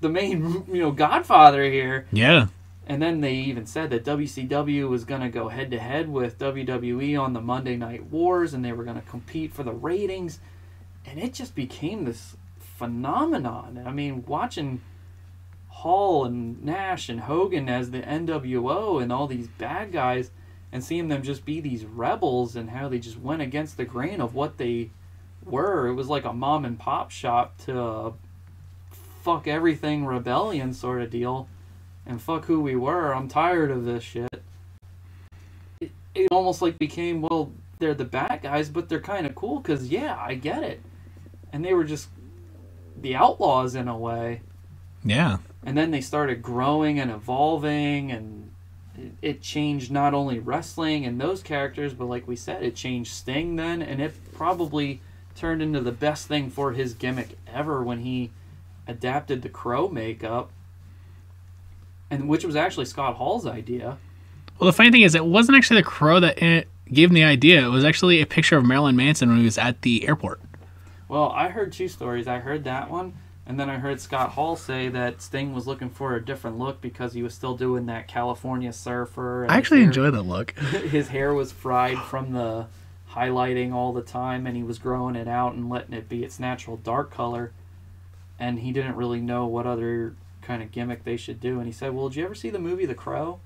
godfather here. Yeah. And then they even said that WCW was going to go head-to-head with WWE on the Monday Night Wars, and they were going to compete for the ratings. And it just became this phenomenon. I mean, watching Hall and Nash and Hogan as the NWO and all these bad guys, and seeing them just be these rebels and how they just went against the grain of what they were. It was like a mom-and-pop shop to fuck everything rebellion sort of deal. And fuck who we were. I'm tired of this shit. It almost like became, well, they're the bad guys, but they're kind of cool because, yeah, I get it. And they were just the outlaws in a way. Yeah. And then they started growing and evolving, and it changed not only wrestling and those characters, but like we said, it changed Sting then, and it probably turned into the best thing for his gimmick ever when he adapted the Crow makeup. And which was actually Scott Hall's idea. Well, the funny thing is, it wasn't actually the Crow that gave him the idea. It was actually a picture of Marilyn Manson when he was at the airport. Well, I heard two stories. I heard that one, and then I heard Scott Hall say that Sting was looking for a different look because he was still doing that California Surfer. I actually enjoy that look. His hair was fried from the highlighting all the time, and he was growing it out and letting it be its natural dark color. And he didn't really know what other kind of gimmick they should do, and he said, well, did you ever see the movie The Crow?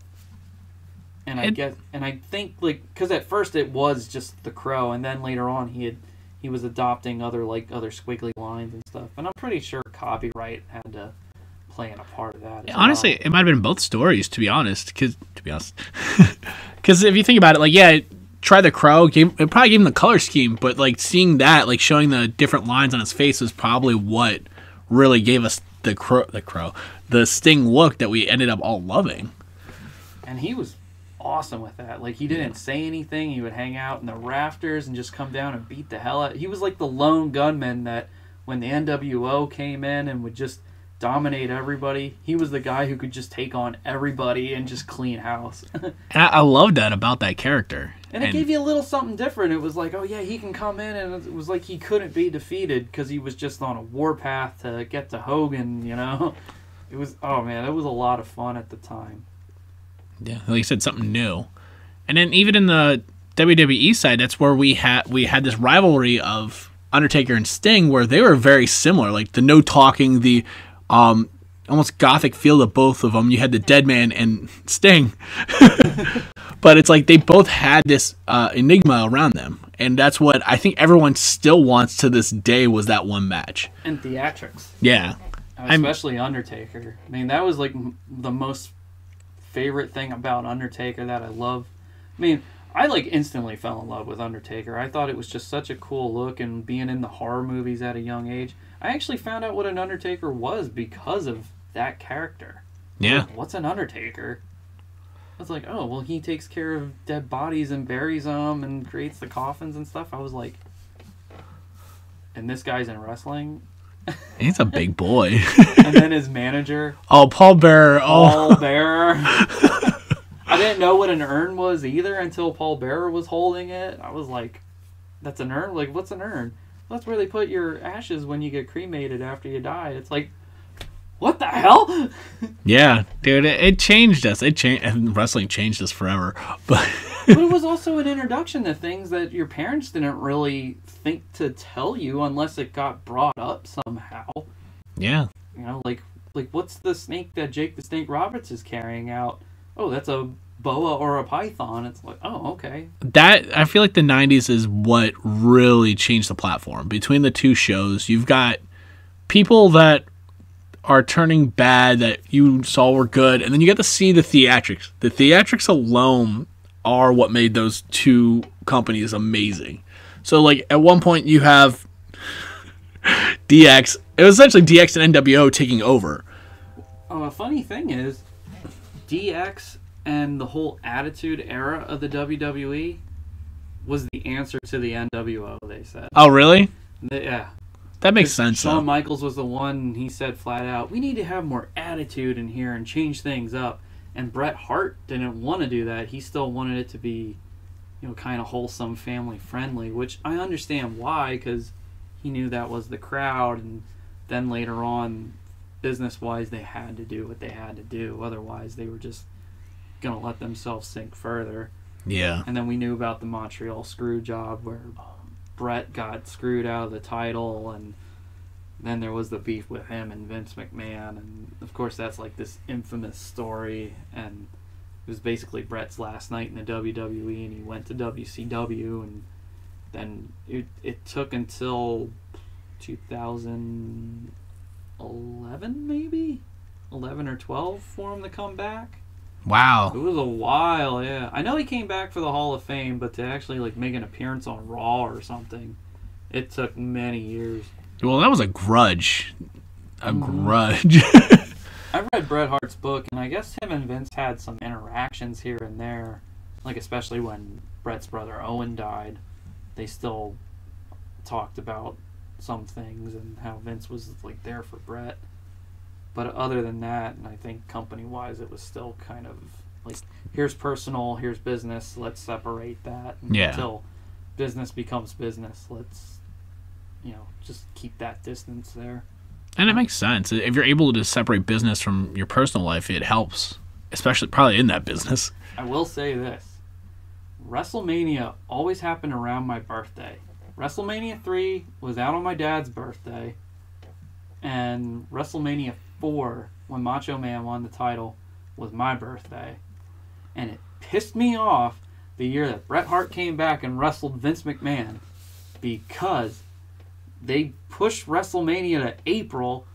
And I think like, because at first it was just The Crow, and then later on he was adopting other squiggly lines and stuff, and I'm pretty sure copyright had to play in a part of that. Honestly, it might have been both stories, to be honest. Because if you think about it, like, yeah, Try the Crow, it probably gave him the color scheme, but like seeing that, like showing the different lines on his face was probably what really gave us the Sting look that we ended up all loving. And he was awesome with that. Like, he didn't say anything. He would hang out in the rafters and just come down and beat the hell out. He was like the lone gunman that when the NWO came in and would just dominate everybody, he was the guy who could just take on everybody and just clean house. And I love that about that character. And it gave you a little something different. It was like, oh yeah, he can come in, and it was like he couldn't be defeated because he was just on a warpath to get to Hogan, you know? It was, oh man, it was a lot of fun at the time. Yeah, like you said, something new. And then even in the WWE side, that's where we had this rivalry of Undertaker and Sting, where they were very similar. Like the no talking, the almost gothic feel of both of them. You had the Dead Man and Sting, but it's like they both had this enigma around them, and that's what I think everyone still wants to this day. Was that one match and theatrics? Yeah, especially Undertaker. I mean, that was like the most favorite thing about Undertaker that I love. I mean, I like instantly fell in love with Undertaker. I thought it was just such a cool look, and being in the horror movies at a young age, I actually found out what an Undertaker was because of that character. Yeah. Like, what's an Undertaker? I was like, oh, well, he takes care of dead bodies and buries them and creates the coffins and stuff. I was like, and this guy's in wrestling? He's a big boy. And then his manager. Oh, Paul Bearer. Paul Bearer. I didn't know what an urn was either until Paul Bearer was holding it. I was like, that's an urn? Like, what's an urn? Well, that's where they put your ashes when you get cremated after you die. It's like, what the hell? Yeah, dude, it changed us. And wrestling changed us forever. But it was also an introduction to things that your parents didn't really think to tell you unless it got brought up somehow. Yeah. You know, like what's the snake that Jake the Snake Roberts is carrying out? Oh, that's a boa or a python. It's like, oh, okay. That, I feel like the 90s is what really changed the platform. Between the two shows, you've got people that are turning bad that you saw were good, and then you get to see the theatrics. The theatrics alone are what made those two companies amazing. So, like, at one point you have DX. It was essentially DX and NWO taking over. Oh, a funny thing is, DX and the whole Attitude Era of the WWE was the answer to the NWO, they said. Oh, really? Yeah. That makes sense, Shawn Michaels was the one, he said flat out, we need to have more attitude in here and change things up. And Bret Hart didn't want to do that. He still wanted it to be, you know, kind of wholesome, family-friendly, which I understand why, because he knew that was the crowd, and then later on, business-wise, they had to do what they had to do. Otherwise, they were just going to let themselves sink further. Yeah. And then we knew about the Montreal screw job where Bret got screwed out of the title, and then there was the beef with him and Vince McMahon, and of course that's like this infamous story, and it was basically Bret's last night in the WWE, and he went to WCW, and then it took until 2011 maybe 11 or 12 for him to come back. Wow. It was a while, yeah. I know he came back for the Hall of Fame, but to actually like make an appearance on Raw or something, it took many years. Well, that was a grudge. Grudge. I read Bret Hart's book, and I guess him and Vince had some interactions here and there. Like, especially when Bret's brother Owen died, they still talked about some things and how Vince was like there for Bret. But other than that, and I think company-wise, it was still kind of like, here's personal, here's business, let's separate that. Yeah. Until business becomes business, let's, you know, just keep that distance there. And it makes sense. If you're able to separate business from your personal life, it helps, especially probably in that business. I will say this. WrestleMania always happened around my birthday. WrestleMania 3 was out on my dad's birthday, and WrestleMania 4, when Macho Man won the title, was my birthday. And it pissed me off the year that Bret Hart came back and wrestled Vince McMahon, because they pushed WrestleMania to April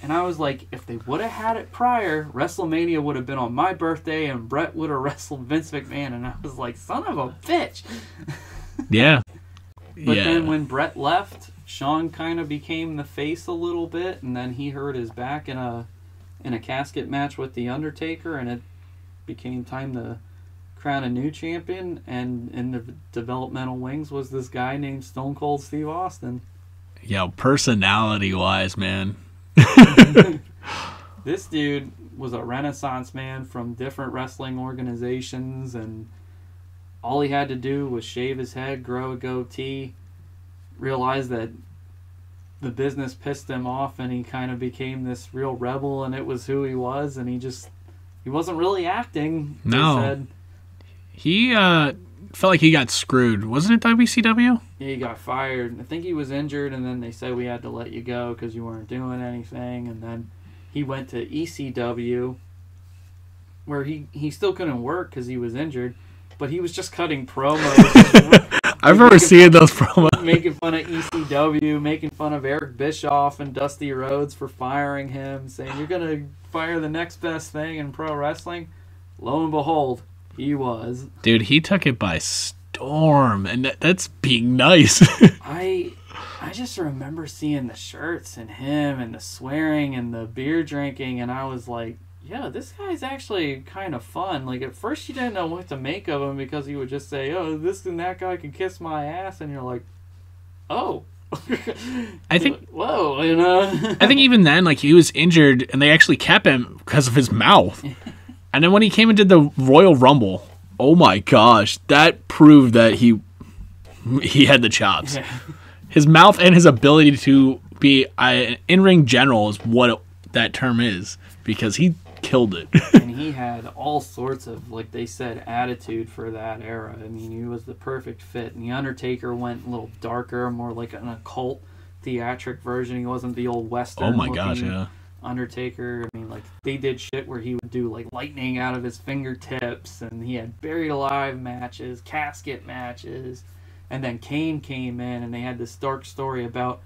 And I was like, if they would have had it prior, WrestleMania would have been on my birthday and Brett would have wrestled Vince McMahon. And I was like, son of a bitch. Yeah. But then when Brett left, Shawn kind of became the face a little bit. And then he hurt his back in a casket match with The Undertaker. And it became time to crown a new champion. And in the developmental wings was this guy named Stone Cold Steve Austin. Yeah, personality-wise, man. This dude was a renaissance man from different wrestling organizations, and all he had to do was shave his head, grow a goatee, realize that the business pissed him off, and he kind of became this real rebel, and it was who he was, and he wasn't really acting. No. He felt like he got screwed. Wasn't it WCW? Yeah, he got fired. I think he was injured, and then they said we had to let you go because you weren't doing anything. And then he went to ECW, where he still couldn't work because he was injured, but he was just cutting promos. I remember seeing those promos. Making fun of ECW, making fun of Eric Bischoff and Dusty Rhodes for firing him, saying, you're going to fire the next best thing in pro wrestling? Lo and behold, he was. Dude, he took it by storm, and that's being nice. I just remember seeing the shirts and him and the swearing and the beer drinking, and I was like, yeah, this guy's actually kind of fun. Like, at first you didn't know what to make of him because he would just say, oh, this and that guy can kiss my ass, and you're like, oh. I think, like, whoa, you know? I think even then, like, he was injured, and they actually kept him because of his mouth. And then when he came and did the Royal Rumble, oh my gosh, that proved that he had the chops. Yeah. His mouth and his ability to be an in-ring general is what that term is, because he killed it. And he had all sorts of, like they said, attitude for that era. I mean, he was the perfect fit. And The Undertaker went a little darker, more like an occult theatric version. He wasn't the old Western. Oh my gosh, yeah. Undertaker. I mean, like, they did shit where he would do, like, lightning out of his fingertips, and he had buried alive matches, casket matches, and then Kane came in, and they had this dark story about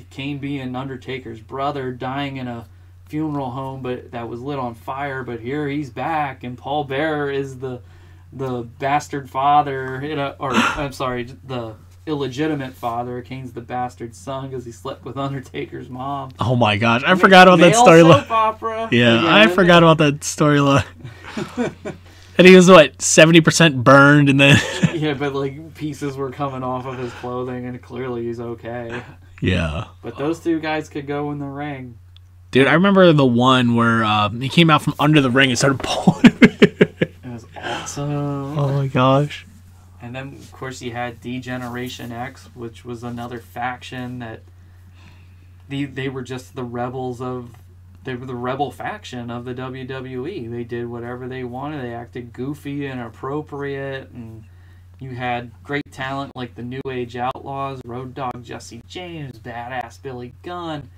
Kane being Undertaker's brother, dying in a funeral home but that was lit on fire, but here he's back, and Paul Bearer is the bastard father, I'm sorry, the illegitimate father. Kane's the bastard son because he slept with Undertaker's mom. Oh my gosh, I forgot about that storyline. Soap opera. Yeah, I forgot about that storyline. And he was, what, 70% burned, and then... Yeah, but, like, pieces were coming off of his clothing, and clearly he's okay. Yeah. But those two guys could go in the ring. Dude, I remember the one where he came out from under the ring and started pulling. It was awesome. Oh my gosh. And then, of course, you had Degeneration X, which was another faction that they were just the rebels of... They were the rebel faction of the WWE. They did whatever they wanted. They acted goofy and inappropriate, and you had great talent like the New Age Outlaws, Road Dogg Jesse James, Badass Billy Gunn,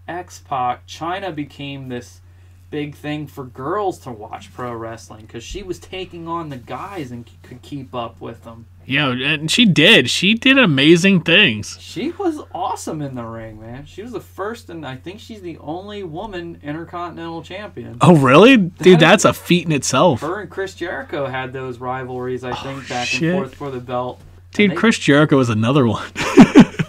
X-Pac. Chyna became this big thing for girls to watch pro wrestling because she was taking on the guys and could keep up with them. Yeah, and she did. She did amazing things. She was awesome in the ring, man. She was the first, and I think she's the only woman Intercontinental Champion. Oh, really? Dude, that's a feat in itself. Her and Chris Jericho had those riverries, I think, back and forth for the belt. Dude, Chris Jericho was another one.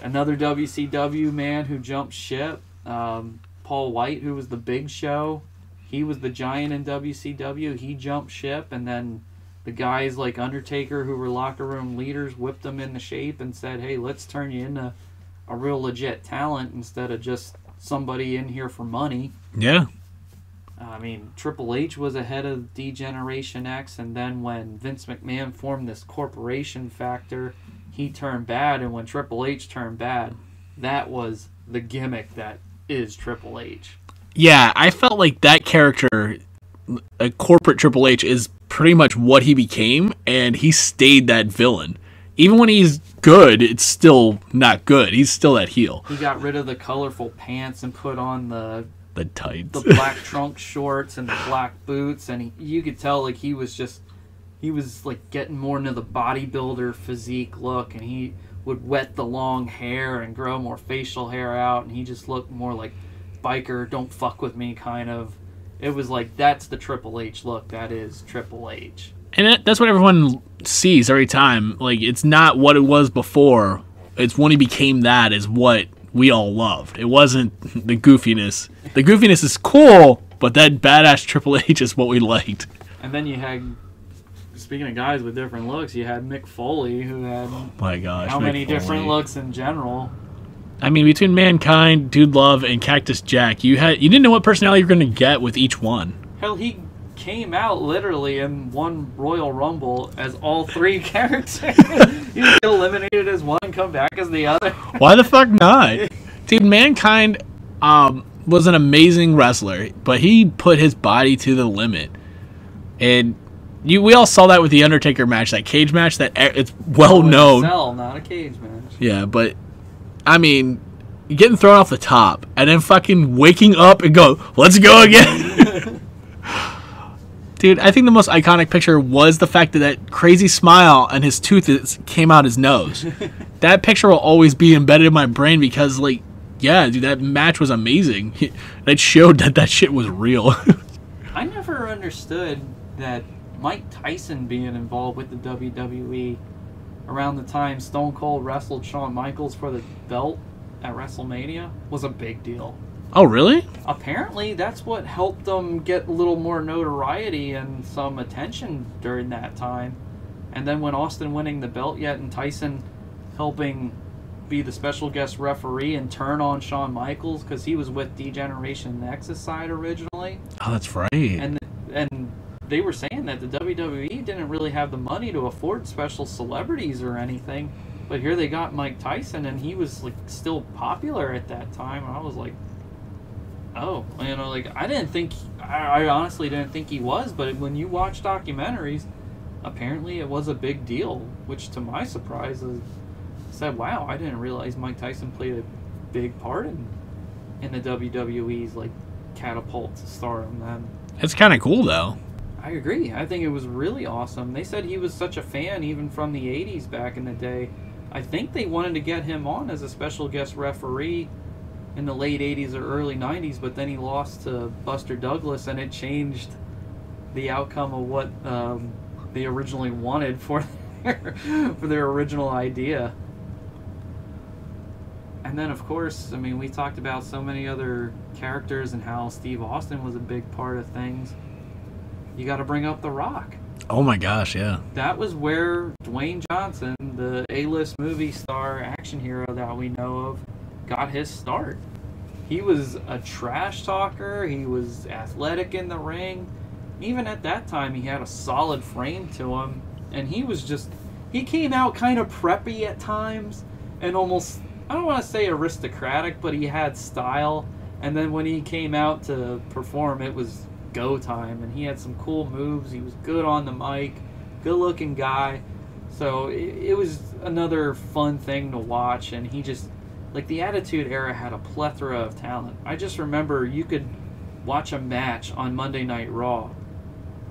Another WCW man who jumped ship. Paul White, who was the Big Show. He was the giant in WCW. He jumped ship, and then the guys like Undertaker, who were locker room leaders, whipped them into shape and said, hey, let's turn you into a real legit talent instead of just somebody in here for money. Yeah. I mean, Triple H was ahead of Degeneration X, and then when Vince McMahon formed this corporation factor, he turned bad, and when Triple H turned bad, that was the gimmick that is Triple H. Yeah, I felt like that character, a corporate Triple H, is pretty much what he became, and he stayed that villain. Even when he's good, it's still not good. He's still that heel. He got rid of the colorful pants and put on the tights, the black trunk shorts and the black boots, and you could tell like he was like getting more into the bodybuilder physique look, and he would wet the long hair and grow more facial hair out, and he just looked more like biker, don't fuck with me kind of. It was like, that's the Triple H look. That is Triple H. And that's what everyone sees every time. Like, it's not what it was before. It's when he became that is what we all loved. It wasn't the goofiness. The goofiness is cool, but that badass Triple H is what we liked. And then you had, speaking of guys with different looks, you had Mick Foley, who had my gosh, how many different looks in general. I mean, between Mankind, Dude Love, and Cactus Jack, you didn't know what personality you were going to get with each one. Hell, he came out literally in one Royal Rumble as all three characters. He was eliminated as one, come back as the other. Why the fuck not? Dude, Mankind was an amazing wrestler, but he put his body to the limit. And we all saw that with the Undertaker match, that cage match, that it's well known. Cell, not a cage match. Yeah, but I mean, getting thrown off the top and then fucking waking up and go, let's go again. Dude, I think the most iconic picture was the fact that crazy smile and his tooth came out his nose. That picture will always be embedded in my brain because, like, yeah, dude, that match was amazing. It showed that shit was real. I never understood that Mike Tyson being involved with the WWE around the time Stone Cold wrestled Shawn Michaels for the belt at WrestleMania was a big deal. Oh, really? Apparently, that's what helped them get a little more notoriety and some attention during that time. And then when Austin winning the belt yet and Tyson helping be the special guest referee and turn on Shawn Michaels because he was with Degeneration X's side originally. Oh, that's right. And they were saying that the WWE didn't really have the money to afford special celebrities or anything. But here they got Mike Tyson, and he was like still popular at that time. And I was like, oh, you know, like I honestly didn't think he was. But when you watch documentaries, apparently it was a big deal. Which, to my surprise, said, wow, I didn't realize Mike Tyson played a big part in the WWE's like catapult to stardom. Then it's kind of cool though. I agree. I think it was really awesome. They said he was such a fan even from the 80s back in the day. I think they wanted to get him on as a special guest referee in the late 80s or early 90s, but then he lost to Buster Douglas, and it changed the outcome of what they originally wanted for their original idea. And then, of course, I mean, we talked about so many other characters and how Steve Austin was a big part of things. You got to bring up The Rock. Oh my gosh, yeah. That was where Dwayne Johnson, the A-list movie star action hero that we know of, got his start. He was a trash talker. He was athletic in the ring. Even at that time, he had a solid frame to him. And he came out kind of preppy at times and almost, I don't want to say aristocratic, but he had style. And then when he came out to perform, it was go time, and he had some cool moves. He was good on the mic, good looking guy. So it was another fun thing to watch, and he just, like, the Attitude Era had a plethora of talent. I just remember you could watch a match on Monday Night Raw,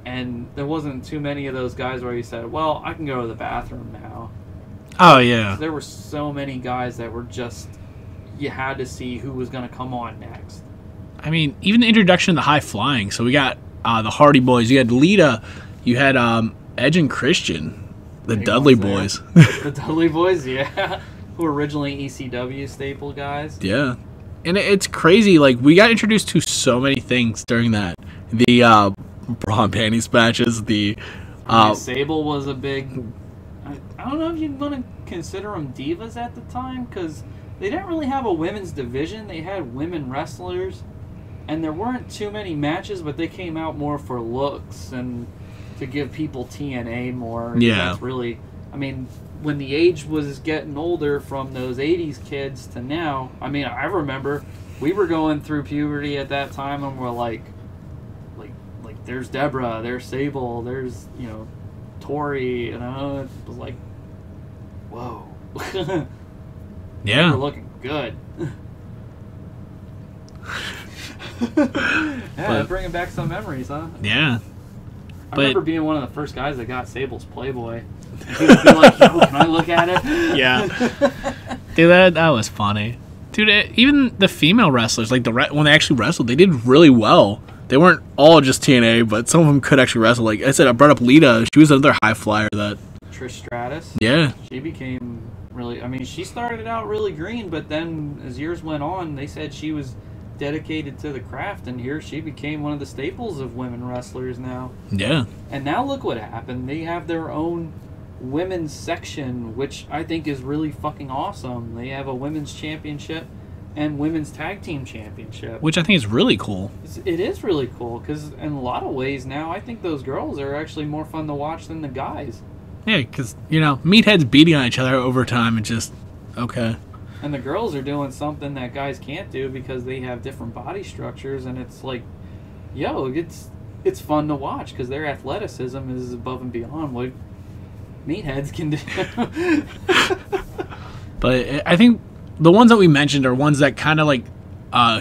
and there wasn't too many of those guys where you said, well, I can go to the bathroom now. Oh, yeah. There were so many guys that were just, you had to see who was going to come on next. I mean, even the introduction of the high flying. So we got the Hardy Boys. You had Lita. You had Edge and Christian. The Dudley Boys. The Dudley Boys, yeah. Who were originally ECW staple guys. Yeah. And it's crazy. Like, we got introduced to so many things during that. The bra and panties matches. Sable was a big... I don't know if you'd want to consider them divas at the time, because they didn't really have a women's division. They had women wrestlers. And there weren't too many matches, but they came out more for looks and to give people TNA more. Yeah. That's really, I mean, when the age was getting older from those 80s kids to now, I mean, I remember we were going through puberty at that time, and we're like there's Deborah, there's Sable, there's, you know, Tori, you know, it was like, whoa. Yeah. We're looking good. Yeah, bringing back some memories, huh? Yeah. I remember being one of the first guys that got Sable's Playboy. He would be like, yo, can I look at it? Yeah. Dude, that was funny. Dude, even the female wrestlers, like when they actually wrestled, they did really well. They weren't all just TNA, but some of them could actually wrestle. Like I said, I brought up Lita. She was another high flyer that... Trish Stratus. Yeah. She became really... I mean, she started out really green, but then as years went on, they said she was dedicated to the craft, and here she became one of the staples of women wrestlers now. Yeah. And now look what happened. They have their own women's section, which I think is really fucking awesome. They have a women's championship and women's tag team championship, which I think is really cool. It is really cool because in a lot of ways now I think those girls are actually more fun to watch than the guys. Yeah, because meatheads beating on each other over time and just okay. And the girls are doing something that guys can't do because they have different body structures, and it's like, it's fun to watch because their athleticism is above and beyond what meatheads can do. But I think the ones that we mentioned are ones that kind of like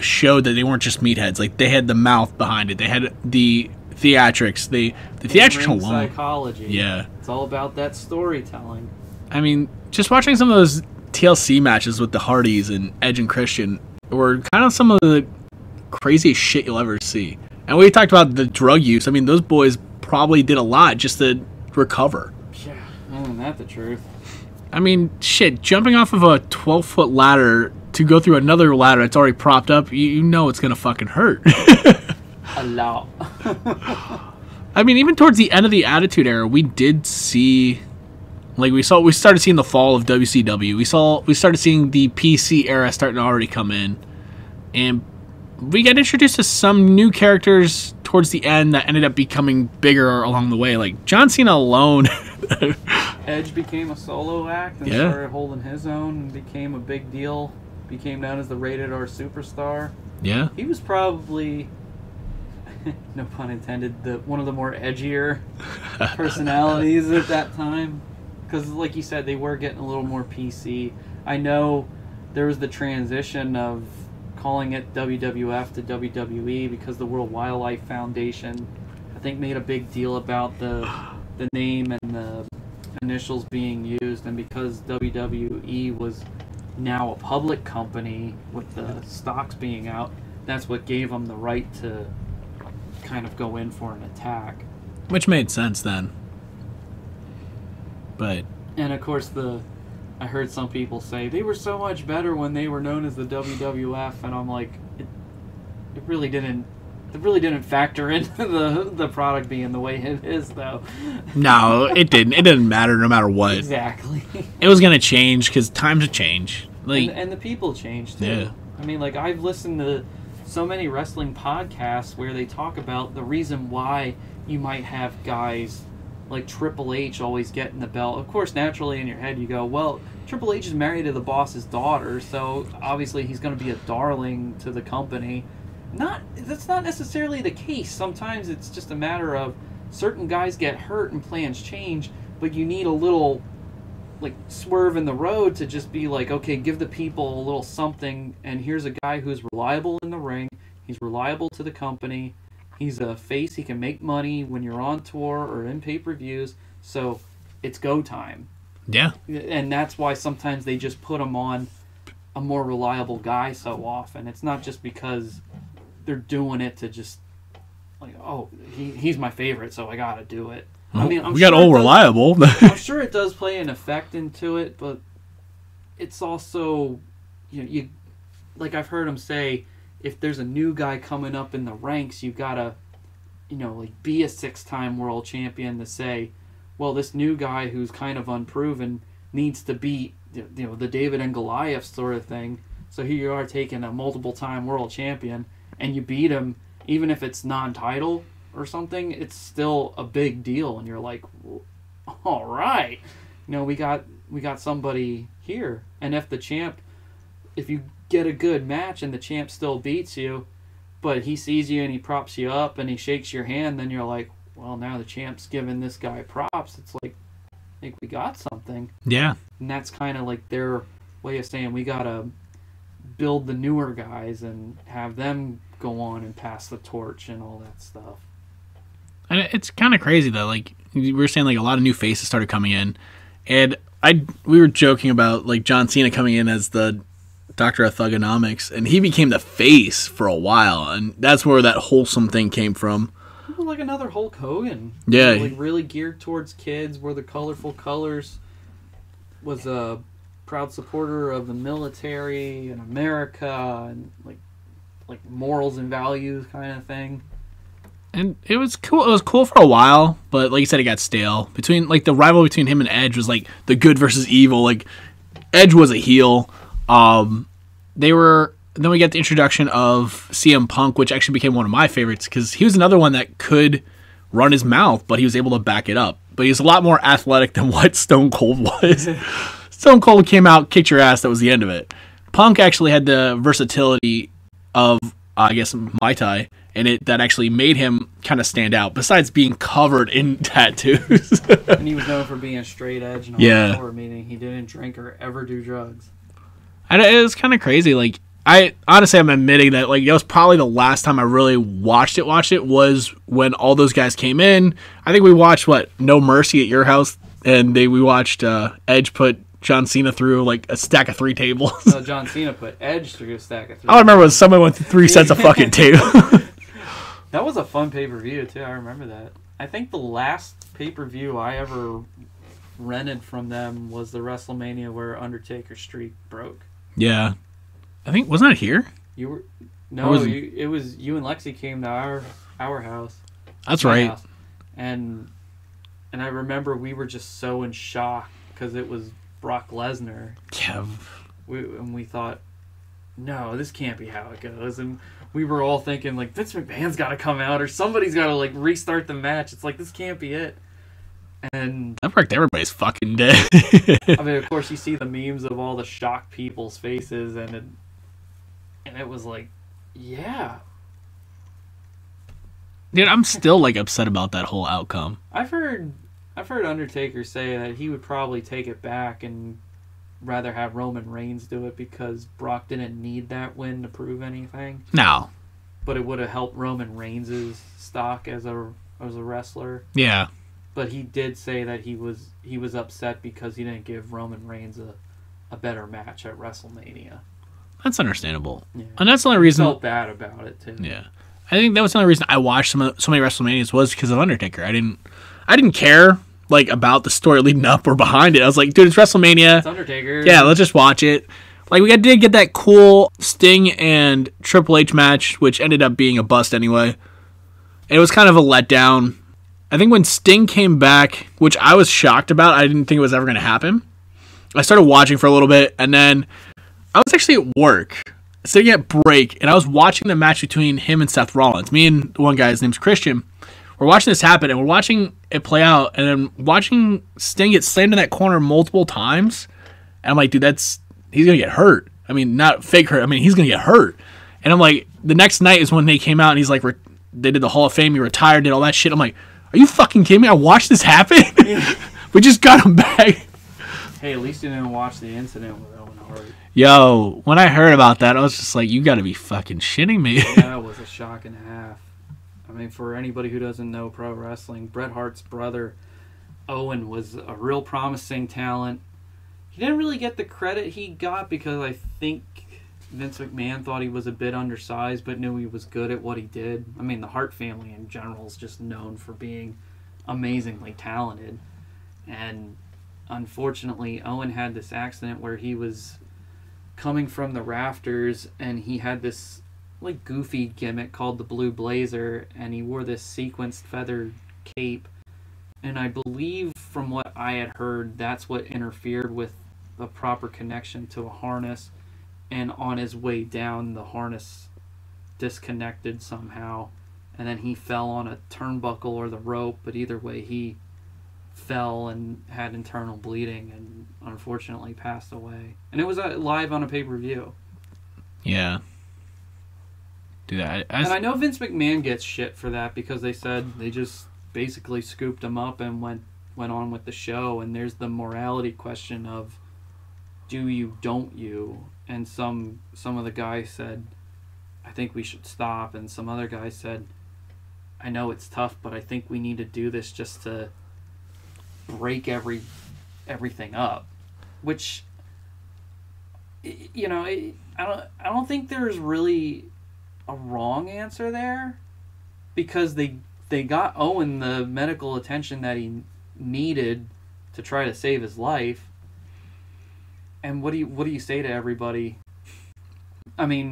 showed that they weren't just meatheads. Like they had the mouth behind it. They had the theatrics. The theatrics alone. Psychology. Yeah. It's all about that storytelling. I mean, just watching some of those TLC matches with the Hardys and Edge and Christian were kind of some of the craziest shit you'll ever see. And we talked about the drug use. I mean, those boys probably did a lot just to recover. Yeah, isn't that the truth? I mean, shit, jumping off of a 12-foot ladder to go through another ladder that's already propped up, you know it's going to fucking hurt. A lot. I mean, even towards the end of the Attitude Era, we did see... Like, we started seeing the fall of WCW. We started seeing the PC era starting to already come in. And we got introduced to some new characters towards the end that ended up becoming bigger along the way. Like, John Cena alone... Edge became a solo act and started holding his own and became a big deal. Became known as the Rated R Superstar. Yeah. He was probably, no pun intended, one of the more edgier personalities at that time. Because, like you said, they were getting a little more PC. I know there was the transition of calling it WWF to WWE because the World Wildlife Foundation, I think, made a big deal about the name and the initials being used, and because WWE was now a public company with the stocks being out, that's what gave them the right to kind of go in for an attack. Which made sense then. But... And of course I heard some people say they were so much better when they were known as the WWF, and I'm like, it really didn't factor into the product being the way it is, though. No, it didn't. It didn't matter no matter what. Exactly. It was going to change because times have changed. Like, and the people changed, too. Yeah. I mean, like, I've listened to so many wrestling podcasts where they talk about the reason why you might have guys like Triple H always getting the belt. Of course, naturally in your head you go, well, Triple H is married to the boss's daughter, so obviously he's going to be a darling to the company. That's not necessarily the case. Sometimes it's just a matter of certain guys get hurt and plans change, but you need a little like swerve in the road to just be like, okay, give the people a little something, and here's a guy who's reliable in the ring, he's reliable to the company, he's a face, he can make money when you're on tour or in pay-per-views, so it's go time. Yeah. And that's why sometimes they just put him on a more reliable guy so often. It's not just because they're doing it to just like, oh, he's my favorite, so I gotta do it. Well, I mean, we got all reliable. I'm sure it does play an effect into it, but it's also, you like I've heard him say, if there's a new guy coming up in the ranks, you gotta, like be a 6-time world champion to say, well, this new guy who's kind of unproven needs to beat, the David and Goliath sort of thing. So here you are taking a multiple-time world champion, and you beat him, even if it's non-title or something, it's still a big deal. And you're like, all right, we got somebody here. And if you get a good match and the champ still beats you, but he sees you and he props you up and he shakes your hand, then you're like, well, now the champ's giving this guy props. It's like, I think we got something. Yeah. And that's kind of like their way of saying we got to build the newer guys and have them go on and pass the torch and all that stuff. And it's kind of crazy, though. Like, we were saying, like, a lot of new faces started coming in. And we were joking about, like, John Cena coming in as the Dr. Thugonomics, and he became the face for a while, and that's where that wholesome thing came from. It was like another Hulk Hogan. Yeah. Like really geared towards kids, where the colorful colors, was a proud supporter of the military and America and like morals and values kind of thing. And it was cool. It was cool for a while, but like you said, it got stale. Between like the rivalry between him and Edge was like the good versus evil. Like Edge was a heel. They were. Then we get the introduction of CM Punk, which actually became one of my favorites because he was another one that could run his mouth, but he was able to back it up. But he was a lot more athletic than what Stone Cold was. Stone Cold came out, kicked your ass. That was the end of it. Punk actually had the versatility of, I guess, Muay Thai, and that actually made him kind of stand out, besides being covered in tattoos. And he was known for being a straight edge and hardcore, meaning he didn't drink or ever do drugs. And it was kind of crazy. Like, I'm admitting that like it was probably the last time I really watched it was when all those guys came in. I think we watched No Mercy at your house, and we watched Edge put John Cena through like a stack of 3 tables. No, John Cena put Edge through a stack of 3. All I remember was somebody went through 3 sets of fucking tables. That was a fun pay-per-view too. I remember that. I think the last pay-per-view I ever rented from them was the WrestleMania where Undertaker's streak broke. Yeah. I think, wasn't it here? You were it was you and Lexi came to our house. That's right. House. And I remember we were just so in shock because it was Brock Lesnar. Yeah. We thought, no, this can't be how it goes. And we were all thinking like Vince McMahon's got to come out or somebody's got to like restart the match. It's like this can't be it. And that worked. Everybody's fucking dead. I mean, of course, you see the memes of all the shocked people's faces, and it was like, yeah. Dude, I'm still like upset about that whole outcome. I've heard Undertaker say that he would probably take it back and rather have Roman Reigns do it because Brock didn't need that win to prove anything. No. But it would have helped Roman Reigns' stock as a wrestler. Yeah. But he did say that he was upset because he didn't give Roman Reigns a better match at WrestleMania. That's understandable. Yeah. And that's the only reason... I felt bad about it, too. Yeah. I think that was the only reason I watched so many WrestleManias was because of Undertaker. I didn't care like about the story leading up or behind it. I was like, dude, it's WrestleMania. It's Undertaker. Yeah, let's just watch it. Like, we did get that cool Sting and Triple H match, which ended up being a bust anyway. And it was kind of a letdown. I think when Sting came back, which I was shocked about, I didn't think it was ever going to happen. I started watching for a little bit, and then I was actually at work, sitting at break, and I was watching the match between him and Seth Rollins. Me and one guy, his name's Christian, we're watching this happen, and we're watching it play out, and then watching Sting get slammed in that corner multiple times, and I'm like, dude, he's going to get hurt. I mean, not fake hurt. I mean, he's going to get hurt. And I'm like, the next night is when they came out, and he's like, they did the Hall of Fame, he retired, did all that shit. I'm like, are you fucking kidding me? I watched this happen? Yeah. We just got him back. Hey, at least you didn't watch the incident with Owen Hart. Yo, when I heard about that, I was just like, you gotta be fucking shitting me. That was a shock and a half. I mean, for anybody who doesn't know pro wrestling, Bret Hart's brother, Owen, was a real promising talent. He didn't really get the credit he got because I think Vince McMahon thought he was a bit undersized, but knew he was good at what he did. I mean, the Hart family in general is just known for being amazingly talented. And unfortunately, Owen had this accident where he was coming from the rafters, and he had this like goofy gimmick called the Blue Blazer, and he wore this sequenced feathered cape. And I believe, from what I had heard, that's what interfered with the proper connection to a harness. And on his way down, the harness disconnected somehow. And then he fell on a turnbuckle or the rope. But either way, he fell and had internal bleeding and unfortunately passed away. And it was live on a pay-per-view. Yeah. Dude, and I know Vince McMahon gets shit for that because they said they just basically scooped him up and went on with the show. And there's the morality question of, do you, don't you? And some of the guys said, I think we should stop. And some other guys said, I know it's tough, but I think we need to do this just to break everything up. Which, you know, I I don't think there's really a wrong answer there, because they got Owen the medical attention that he needed to try to save his life. And what do you say to everybody? I mean,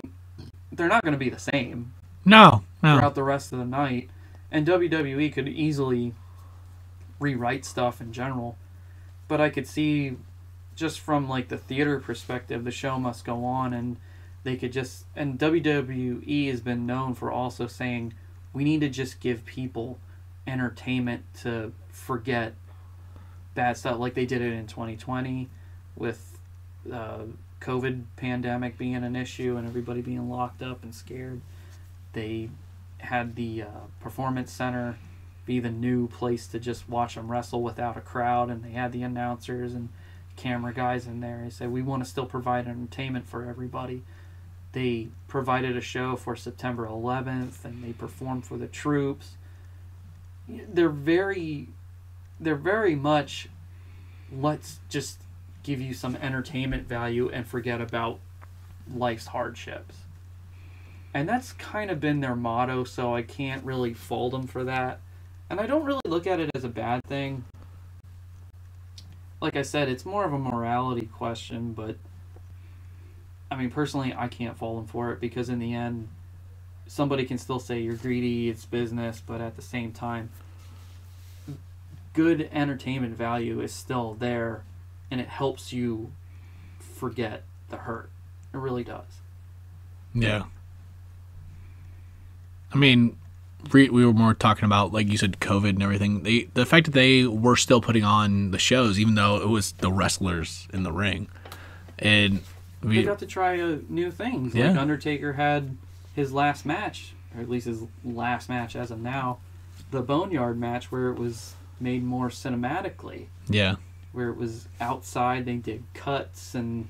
they're not going to be the same. No. Throughout the rest of the night, and WWE could easily rewrite stuff in general, but I could see, just from like the theater perspective, the show must go on, and they could just, and WWE has been known for also saying we need to just give people entertainment to forget bad stuff, like they did it in 2020 with COVID pandemic being an issue and everybody being locked up and scared. They had the Performance Center be the new place to just watch them wrestle without a crowd, and they had the announcers and camera guys in there. They said, we want to still provide entertainment for everybody. They provided a show for September 11th, and they performed for the troops. They're very much, let's just give you some entertainment value and forget about life's hardships. And that's kind of been their motto, so I can't really fault them for that. And I don't really look at it as a bad thing. Like I said, it's more of a morality question, but I mean, personally, I can't fault them for it, because in the end, somebody can still say you're greedy, it's business, but at the same time, good entertainment value is still there, and it helps you forget the hurt. It really does. Yeah. I mean, we were more talking about, like you said, COVID and everything. The fact that they were still putting on the shows, even though it was the wrestlers in the ring, and they got to try new things. Yeah. Like Undertaker had his last match, or at least his last match as of now, the Boneyard match, where it was made more cinematically. Yeah. Where it was outside, they did cuts and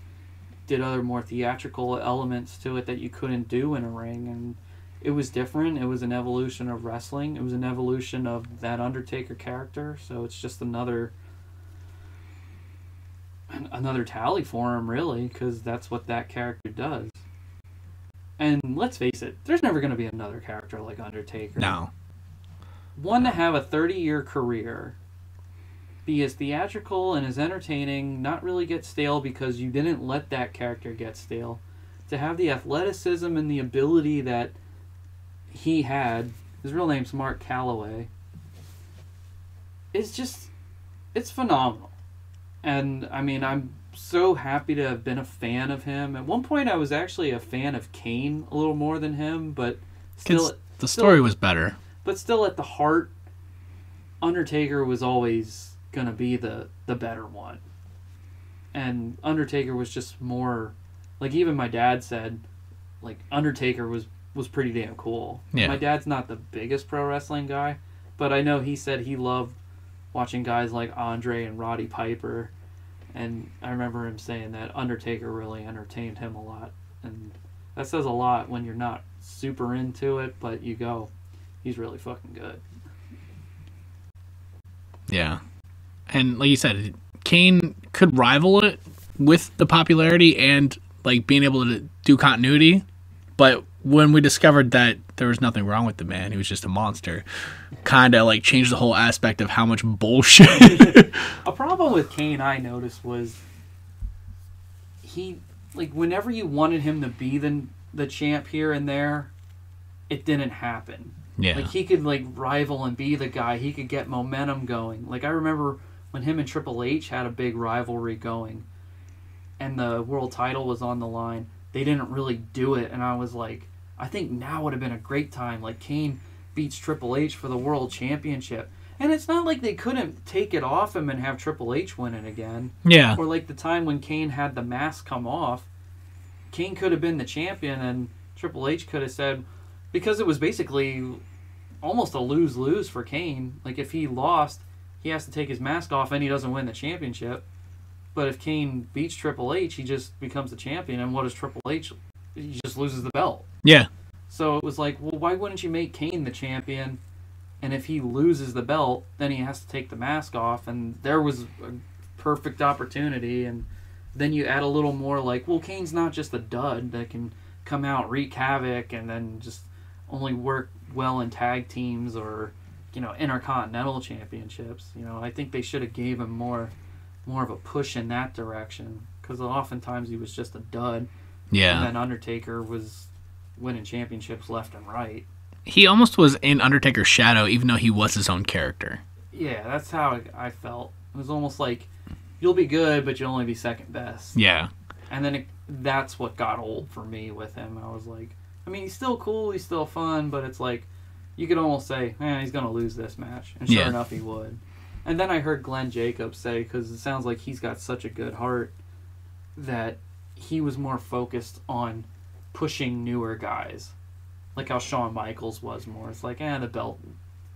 did other more theatrical elements to it that you couldn't do in a ring, and it was different. It was an evolution of wrestling. It was an evolution of that Undertaker character. So it's just another tally for him, really, because that's what that character does. And let's face it, there's never going to be another character like Undertaker. No. One to have a 30-year career, be as theatrical and as entertaining, not really get stale because you didn't let that character get stale. To have the athleticism and the ability that he had, his real name's Mark Calloway, it's phenomenal. And I mean, I'm so happy to have been a fan of him. At one point I was actually a fan of Kane a little more than him, but still the story was better. But still, at the heart, Undertaker was always gonna be the better one. And Undertaker was just more, like, even my dad said, like, Undertaker was pretty damn cool. Yeah. My dad's not the biggest pro wrestling guy, but I know he said he loved watching guys like Andre and Roddy Piper, and I remember him saying that Undertaker really entertained him a lot. And that says a lot when you're not super into it, but you go, he's really fucking good. Yeah. And like you said, Kane could rival it with the popularity and like being able to do continuity, but when we discovered that there was nothing wrong with the man, he was just a monster, kind of like changed the whole aspect of how much bullshit. A problem with Kane I noticed was he, like, whenever you wanted him to be the champ here and there, it didn't happen. Yeah. Like, he could, like, rival and be the guy. He could get momentum going. Like, I remember when him and Triple H had a big rivalry going and the world title was on the line, they didn't really do it. And I was like, I think now would have been a great time. Like, Kane beats Triple H for the world championship. And it's not like they couldn't take it off him and have Triple H win it again. Yeah. Or like the time when Kane had the mask come off, Kane could have been the champion and Triple H could have said, because it was basically almost a lose-lose for Kane. Like, if he lost, he has to take his mask off and he doesn't win the championship. But if Kane beats Triple H, he just becomes the champion. And what does Triple H? He just loses the belt. Yeah. So it was like, well, why wouldn't you make Kane the champion? And if he loses the belt, then he has to take the mask off. And there was a perfect opportunity. And then you add a little more like, well, Kane's not just a dud that can come out, wreak havoc, and then just only work well in tag teams or, intercontinental championships. I think they should have gave him more of a push in that direction, because oftentimes he was just a dud. Yeah. And then Undertaker was winning championships left and right. He almost was in Undertaker's shadow, even though he was his own character. Yeah, that's how I felt. It was almost like, you'll be good, but you'll only be second best. Yeah. And then that's what got old for me with him. I was like, he's still cool, he's still fun, but it's like, you could almost say, he's going to lose this match. And sure enough, he would. And then I heard Glenn Jacobs say, because it sounds like he's got such a good heart, that he was more focused on pushing newer guys. Like how Shawn Michaels was more. It's like, the belt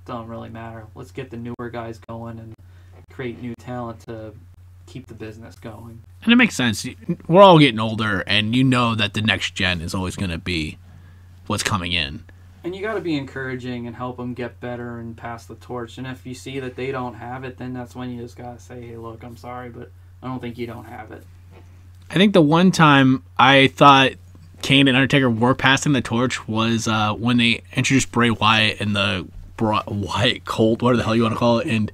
don't really matter. Let's get the newer guys going and create new talent to keep the business going. And it makes sense. We're all getting older, and you know that the next gen is always going to be what's coming in. And you got to be encouraging and help them get better and pass the torch. And if you see that they don't have it, then that's when you just got to say, hey, look, I'm sorry, but I don't think you don't have it. I think the one time I thought Kane and Undertaker were passing the torch was when they introduced Bray Wyatt and the Wyatt Colt, whatever the hell you want to call it, and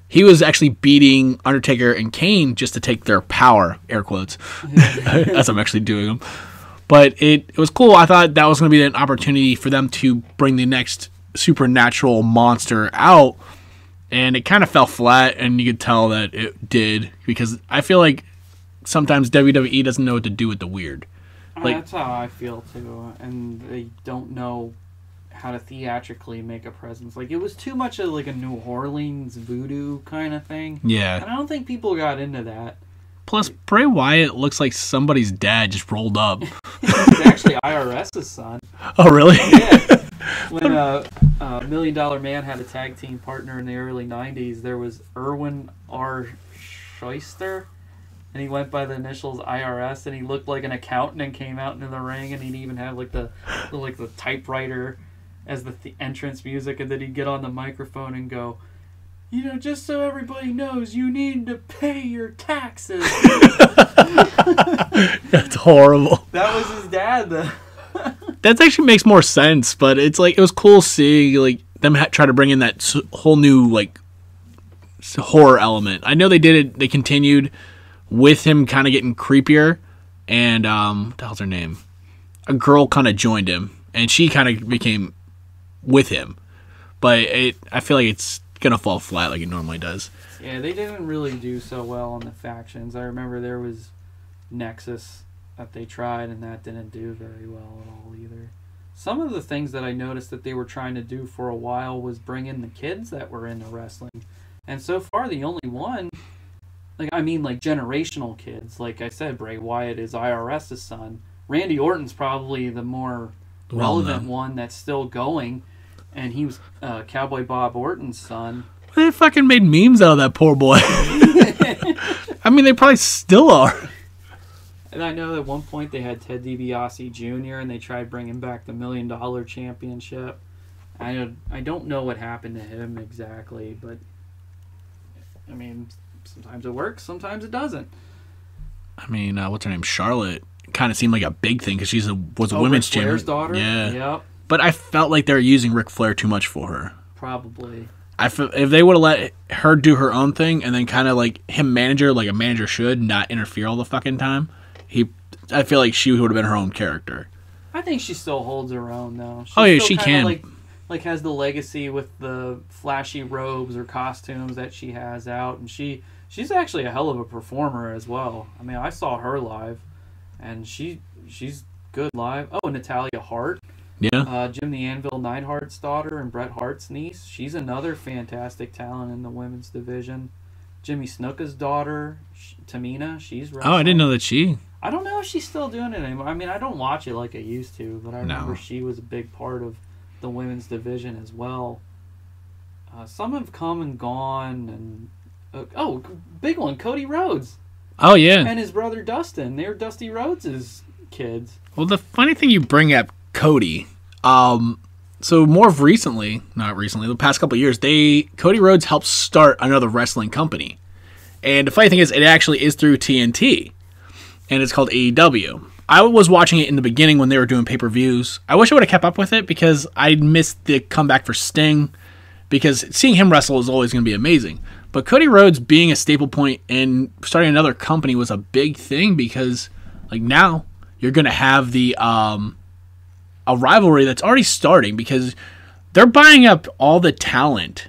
he was actually beating Undertaker and Kane just to take their power, air quotes, as I'm actually doing them. But it was cool. I thought that was going to be an opportunity for them to bring the next supernatural monster out, and it kind of fell flat, and you could tell that it did, because I feel like sometimes WWE doesn't know what to do with the weird. That's how I feel too, and they don't know how to theatrically make a presence. Like, it was too much of like a New Orleans voodoo kind of thing. Yeah. And I don't think people got into that. Plus, Bray Wyatt looks like somebody's dad just rolled up. He's actually IRS's son. Oh, really? Yeah. When $1 Million Man had a tag team partner in the early 90s, there was Erwin R. Schuster, and he went by the initials IRS, and he looked like an accountant and came out into the ring, and he'd even have like the typewriter as the entrance music, and then he'd get on the microphone and go, just so everybody knows, you need to pay your taxes. That's horrible. That was his dad, though. That actually makes more sense, but it's like, it was cool seeing like them try to bring in that whole new like horror element. I know they did it. They continued with him kind of getting creepier, and what the hell's her name? A girl kind of joined him, and she kind of became with him. But I feel like it's gonna fall flat like it normally does. Yeah, they didn't really do so well on the factions. I remember there was Nexus that they tried, and that didn't do very well at all either. Some of the things that I noticed that they were trying to do for a while was bring in the kids that were into wrestling. And so far, the only one, like generational kids. Like I said, Bray Wyatt is IRS's son. Randy Orton's probably the more relevant one that's still going. And he was Cowboy Bob Orton's son. They fucking made memes out of that poor boy. I mean, they probably still are. And I know at one point they had Ted DiBiase Jr. and they tried bringing back the $1 Million Championship. I don't know what happened to him exactly, but I mean, sometimes it works, sometimes it doesn't. I mean, what's her name? Charlotte kind of seemed like a big thing because was a women's champion. Ric Flair's daughter? Yeah. Yep. But I felt like they were using Ric Flair too much for her. Probably. If they would have let her do her own thing and then kind of like him manage her like a manager should, not interfere all the fucking time, I feel like she would have been her own character. I think she still holds her own though. She can. Like has the legacy with the flashy robes or costumes that she has out, and she's actually a hell of a performer as well. I mean, I saw her live, and she's good live. Oh, Natalya Hart. Yeah. Jim the Anvil Neidhart's daughter and Bret Hart's niece. She's another fantastic talent in the women's division. Jimmy Snuka's daughter, Tamina, she's wrestling. Oh, I didn't know that she... I don't know if she's still doing it anymore. I mean, I don't watch it like I used to, but I remember she was a big part of the women's division as well. Some have come and gone, and... big one, Cody Rhodes. Oh, yeah. And his brother Dustin. They're Dusty Rhodes' kids. Well, the funny thing you bring up Cody, so more of the past couple of years, Cody Rhodes helped start another wrestling company. And the funny thing is, it actually is through TNT. and it's called AEW. I was watching it in the beginning when they were doing pay-per-views. I wish I would have kept up with it because I missed the comeback for Sting, because seeing him wrestle is always going to be amazing. But Cody Rhodes being a staple point and starting another company was a big thing, because like now you're going to have the a rivalry that's already starting, because they're buying up all the talent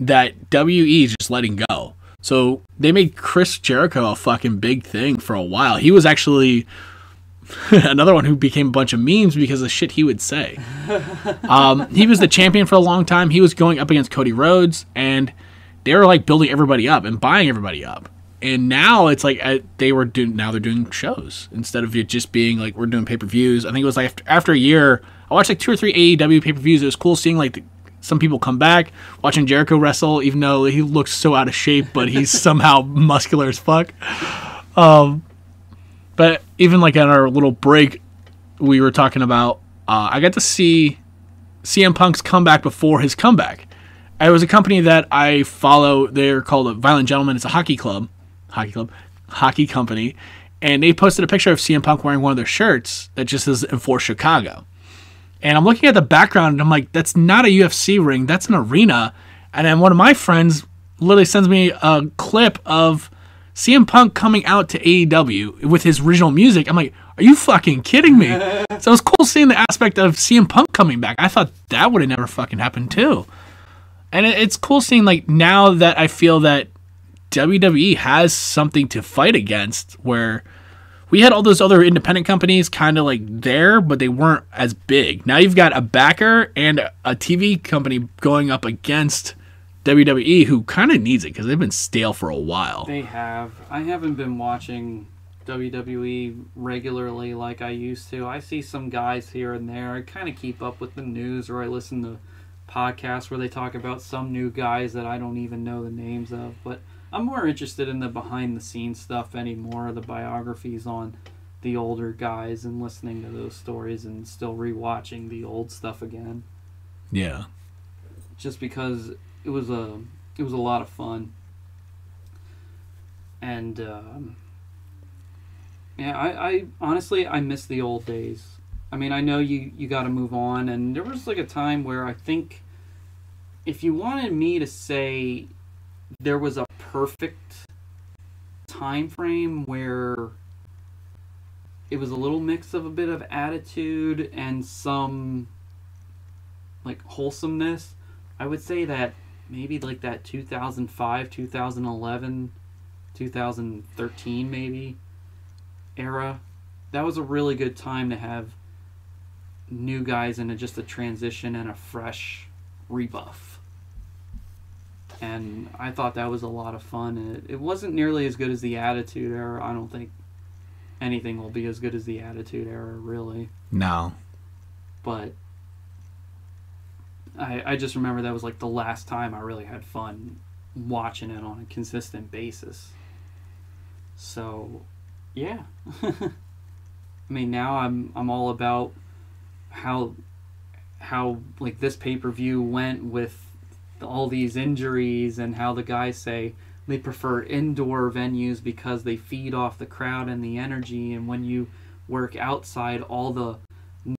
that WE is just letting go. So they made Chris Jericho a fucking big thing for a while. He was actually another one who became a bunch of memes because of shit he would say. He was the champion for a long time. He was going up against Cody Rhodes, and they were like building everybody up and buying everybody up. And now it's like they're doing shows instead of it just being like we're doing pay-per-views. I think it was like after a year, I watched like 2 or 3 AEW pay-per-views. It was cool seeing like some people come back, watching Jericho wrestle, even though he looks so out of shape, but he's somehow muscular as fuck. But even like on our little break, we were talking about, I got to see CM Punk's comeback before his comeback. It was a company that I follow. They're called Violent Gentlemen. It's a hockey company. And they posted a picture of CM Punk wearing one of their shirts that just says Enforce Chicago. And I'm looking at the background and I'm like, that's not a UFC ring. That's an arena. And then one of my friends literally sends me a clip of CM Punk coming out to AEW with his original music. I'm like, are you fucking kidding me? So it was cool seeing the aspect of CM Punk coming back. I thought that would have never fucking happened too. And it's cool seeing like now that I feel that WWE has something to fight against, where we had all those other independent companies kind of like there, but they weren't as big. Now you've got a backer and a TV company going up against WWE, who kind of needs it because they've been stale for a while. They have. I haven't been watching WWE regularly like I used to. I see some guys here and there. I kind of keep up with the news, or I listen to podcasts where they talk about some new guys that I don't even know the names of. But I'm more interested in the behind-the-scenes stuff anymore, the biographies on the older guys, and listening to those stories and still rewatching the old stuff again. Yeah. Just because it was a lot of fun. And yeah, I honestly I miss the old days. I mean, I know you got to move on, and there was like a time where I think if you wanted me to say there was a perfect time frame where it was a little mix of a bit of attitude and some like wholesomeness, I would say that maybe like that 2005, 2011, 2013 maybe era. That was a really good time to have new guys in just a transition and a fresh rebuff. And I thought that was a lot of fun. It wasn't nearly as good as the Attitude Era. I don't think anything will be as good as the Attitude Era, really. No. But I just remember that was like the last time I really had fun watching it on a consistent basis. So, yeah. I mean, now I'm all about how like this pay-per-view went with all these injuries, and how the guys say they prefer indoor venues because they feed off the crowd and the energy, and when you work outside, all the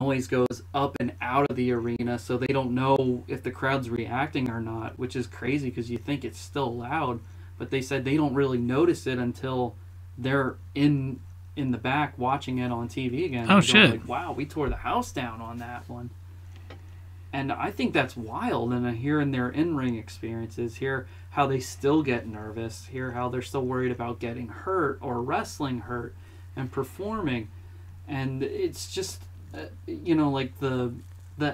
noise goes up and out of the arena, so they don't know if the crowd's reacting or not, which is crazy because you think it's still loud, but they said they don't really notice it until they're in the back watching it on TV again. Oh, shit. Like, wow, we tore the house down on that one. And I think that's wild. And hearing their in-ring experiences, hear how they still get nervous, hear how they're still worried about getting hurt or wrestling hurt and performing. And it's just, like the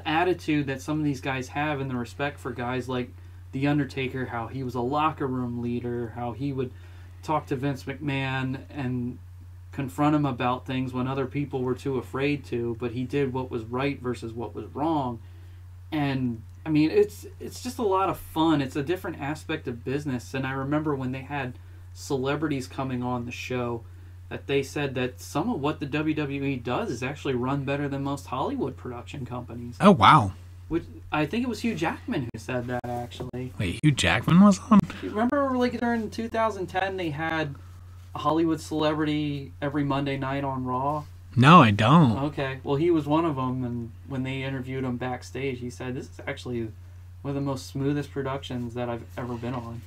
attitude that some of these guys have, and the respect for guys like The Undertaker, how he was a locker room leader, how he would talk to Vince McMahon and confront him about things when other people were too afraid to, but he did what was right versus what was wrong. And I mean, it's just a lot of fun. It's a different aspect of business. And I remember when they had celebrities coming on the show, that they said that some of what the WWE does is actually run better than most Hollywood production companies. Oh, wow. Which I think it was Hugh Jackman who said that, actually. Wait, Hugh Jackman was on? You remember, like, during 2010, they had Hollywood celebrity every Monday night on Raw? No, I don't. Okay, well, he was one of them, and when they interviewed him backstage, he said, this is actually one of the most smoothest productions that I've ever been on.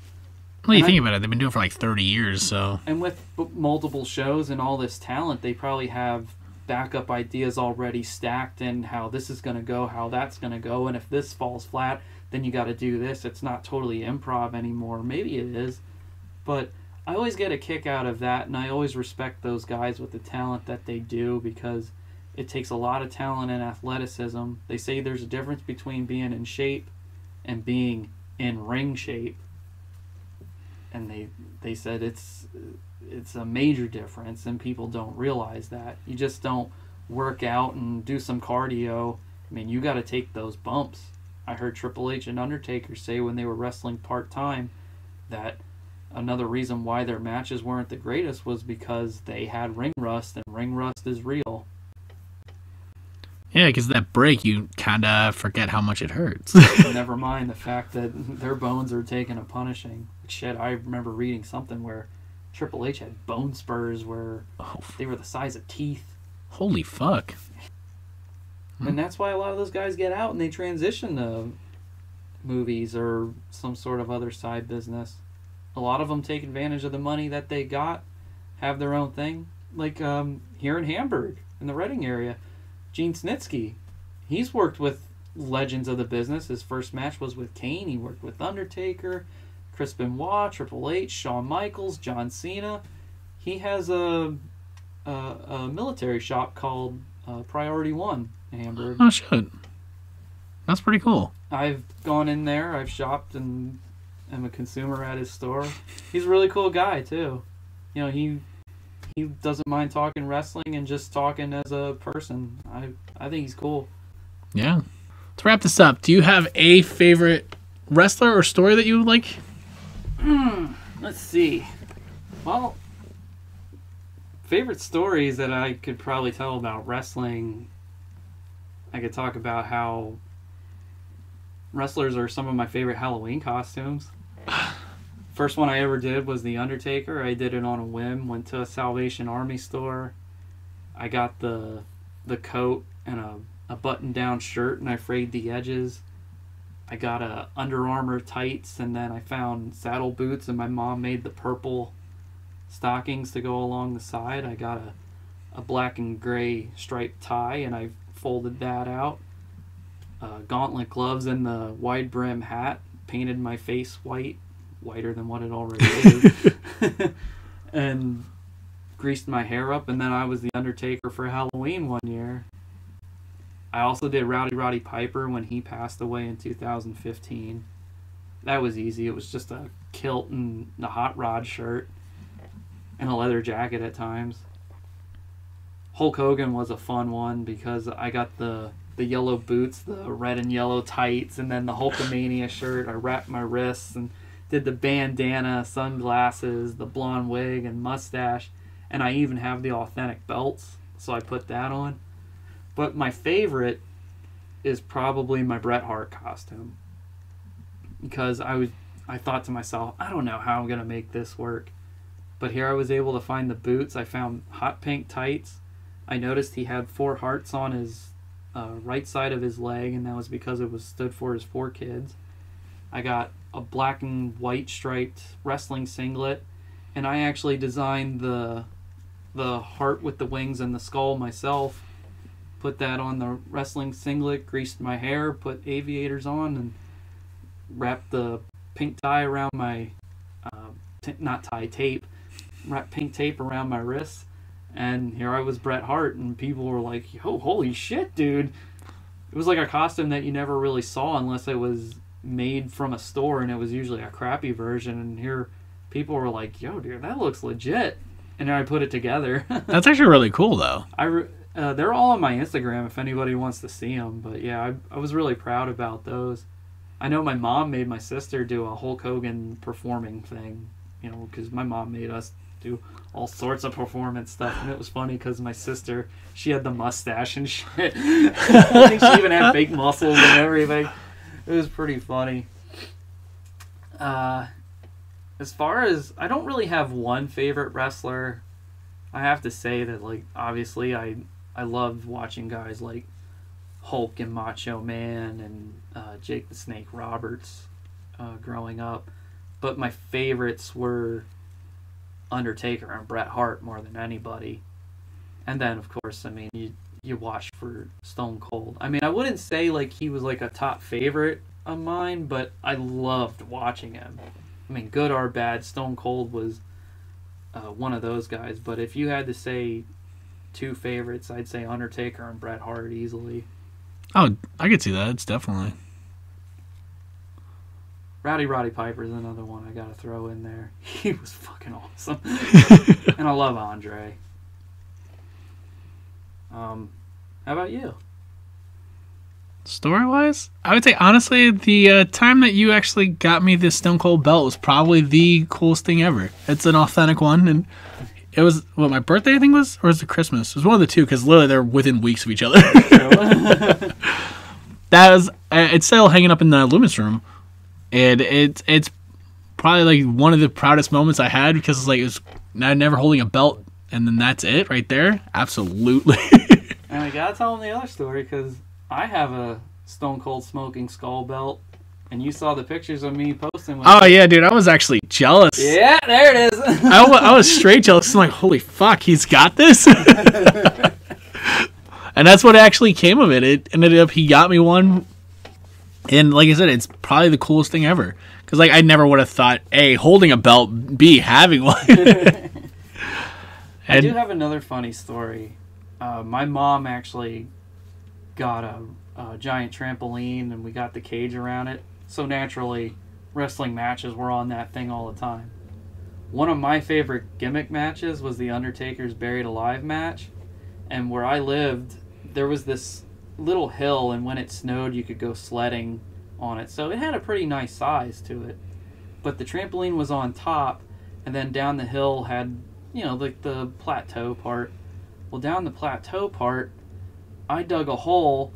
Well, you think about it, they've been doing it for like 30 years, so... And with multiple shows and all this talent, they probably have backup ideas already stacked in how this is going to go, how that's going to go, and if this falls flat, then you got to do this. It's not totally improv anymore. Maybe it is, but I always get a kick out of that, and I always respect those guys with the talent that they do, because it takes a lot of talent and athleticism. They say there's a difference between being in shape and being in ring shape, and they said it's a major difference, and people don't realize that. You just don't work out and do some cardio. I mean, you got to take those bumps. I heard Triple H and Undertaker say when they were wrestling part-time that another reason why their matches weren't the greatest was because they had ring rust, and ring rust is real. Yeah, because that break, you kind of forget how much it hurts. Never mind the fact that their bones are taking a punishing. Shit, I remember reading something where Triple H had bone spurs where they were the size of teeth. Holy fuck. And that's why a lot of those guys get out and they transition to movies or some sort of other side business. A lot of them take advantage of the money that they got, have their own thing. Like here in Hamburg, in the Reading area, Gene Snitsky, he's worked with legends of the business. His first match was with Kane. He worked with Undertaker, Chris Benoit, Triple H, Shawn Michaels, John Cena. He has a military shop called Priority One in Hamburg. Oh, shit. That's pretty cool. I've gone in there. I've shopped and am a consumer at his store. He's a really cool guy, too. You know, he doesn't mind talking wrestling and just talking as a person. I think he's cool. Yeah. To wrap this up, do you have a favorite wrestler or story that you like? Let's see. Well, favorite stories that I could probably tell about wrestling, I could talk about how wrestlers are some of my favorite Halloween costumes. First one I ever did was The Undertaker. I did it on a whim. Went to a Salvation Army store. I got the coat and a button-down shirt, and I frayed the edges. I got a Under Armour tights, and then I found saddle boots, and my mom made the purple stockings to go along the side. I got a black and gray striped tie, and I folded that out. Gauntlet gloves and the wide brim hat. Painted my face whiter than what it already is. And greased my hair up, and then I was the Undertaker for Halloween one year. I also did Roddy Piper when he passed away in 2015. That was easy. It was just a kilt and a hot rod shirt and a leather jacket at times. Hulk Hogan was a fun one because I got the yellow boots, the red and yellow tights, and then the Hulkamania shirt. I wrapped my wrists and did the bandana, sunglasses, the blonde wig, and mustache. And I even have the authentic belts, so I put that on. But my favorite is probably my Bret Hart costume. Because I thought to myself, I don't know how I'm going to make this work. But here I was able to find the boots. I found hot pink tights. I noticed he had 4 hearts on his right side of his leg, and that was because it was stood for his 4 kids. I got a black and white striped wrestling singlet, and I actually designed the heart with the wings and the skull myself. Put that on the wrestling singlet, greased my hair, put aviators on, and wrapped the pink tie around my tape. Wrapped pink tape around my wrists, and here I was Bret Hart, and people were like, "Yo, holy shit, dude!" It was like a costume that you never really saw unless it was made from a store, and it was usually a crappy version. And here, people were like, "Yo, dude, that looks legit," and then I put it together. That's actually really cool, though. They're all on my Instagram if anybody wants to see them. But yeah, I was really proud about those. I know my mom made my sister do a Hulk Hogan performing thing, you know, because my mom made us do all sorts of performance stuff, and it was funny because my sister, she had the mustache and shit. I think she even had fake muscles and everything. It was pretty funny. as far as, I don't really have one favorite wrestler. I have to say that, like, obviously I loved watching guys like Hulk and Macho Man and Jake the Snake Roberts growing up. But my favorites were Undertaker and Bret Hart more than anybody. And then, of course, I mean, you watch for Stone Cold. I mean, I wouldn't say like he was like a top favorite of mine, but I loved watching him. I mean, good or bad, Stone Cold was one of those guys. But if you had to say two favorites, I'd say Undertaker and Bret Hart easily. Oh, I could see that. It's definitely. Roddy Piper's another one I gotta throw in there. He was fucking awesome. And I love Andre. How about you? Story-wise, I would say, honestly, the time that you actually got me this Stone Cold belt was probably the coolest thing ever. It's an authentic one, and it was, what, my birthday, I think was? Or was it Christmas? It was one of the two, because literally they're within weeks of each other. It's still hanging up in the Loomis room, and it's probably like one of the proudest moments I had, because it's like, it was never holding a belt, and then that's it right there. Absolutely. And I gotta tell them the other story, because I have a Stone Cold Smoking Skull belt, and you saw the pictures of me posting with Oh, yeah, dude, I was actually jealous. Yeah, there it is. I was straight jealous. I'm like, holy fuck, he's got this? And that's what actually came of it. It ended up, he got me one, and like I said, it's probably the coolest thing ever. Because like, I never would have thought, A, holding a belt, B, having one. I do have another funny story. My mom actually got a giant trampoline, and we got the cage around it. So naturally, wrestling matches were on that thing all the time. One of my favorite gimmick matches was the Undertaker's Buried Alive match. And where I lived, there was this little hill, and when it snowed, you could go sledding on it. So it had a pretty nice size to it. But the trampoline was on top, and then down the hill had, you know, like the plateau part. Well, down the plateau part, I dug a hole,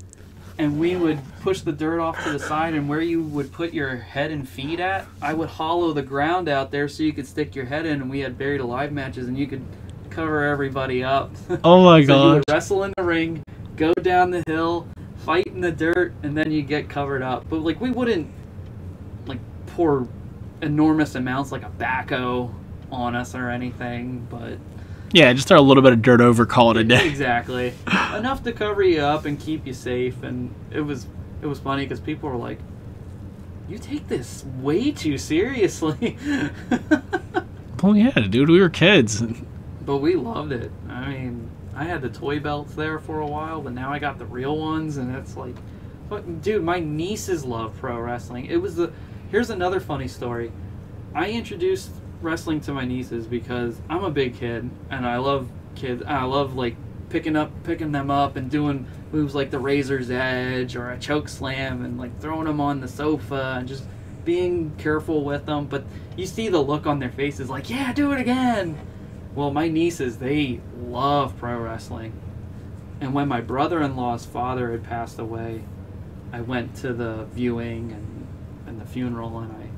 and we would push the dirt off to the side, and where you would put your head and feet at, I would hollow the ground out there so you could stick your head in, and we had Buried Alive matches, and you could cover everybody up. Oh my so god. You would wrestle in the ring, go down the hill, fight in the dirt, and then you get covered up. But like, we wouldn't like pour enormous amounts like a backhoe on us or anything, but Yeah, just throw a little bit of dirt over, call it a day. Exactly. Enough to cover you up and keep you safe. And it was funny because people were like, you take this way too seriously. Well, yeah, dude, we were kids. But we loved it. I mean, I had the toy belts there for a while, but now I got the real ones, and it's like, dude, my nieces love pro wrestling. Here's another funny story. I introduced wrestling to my nieces because I'm a big kid, and I love kids. I love like picking them up and doing moves like the razor's edge or a choke slam, and like throwing them on the sofa and just being careful with them. But you see the look on their faces like, yeah, do it again. Well, my nieces, they love pro wrestling. And when my brother-in-law's father had passed away, I went to the viewing and the funeral, and I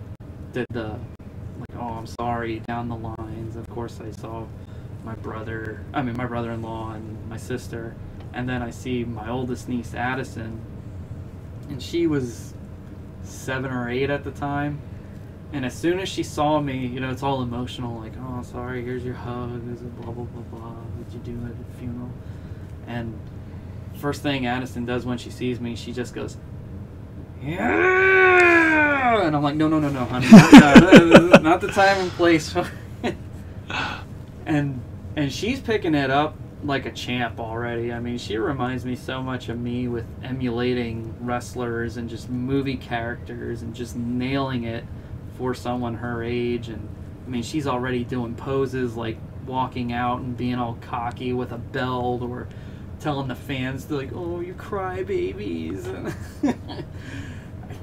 did the oh, I'm sorry, down the lines. Of course, I saw my brother-in-law and my sister. And then I see my oldest niece, Addison. And she was 7 or 8 at the time. And as soon as she saw me, you know, it's all emotional. Like, oh, sorry, here's your hug. There's a blah, blah, blah, blah. What'd you do at the funeral? And first thing Addison does when she sees me, she just goes, yeah! And I'm like, no, honey. Not the time and place. And she's picking it up like a champ already. I mean, she reminds me so much of me with emulating wrestlers and just movie characters and just nailing it for someone her age. And I mean, she's already doing poses like walking out and being all cocky with a belt, or telling the fans to like, oh, you cry babies. I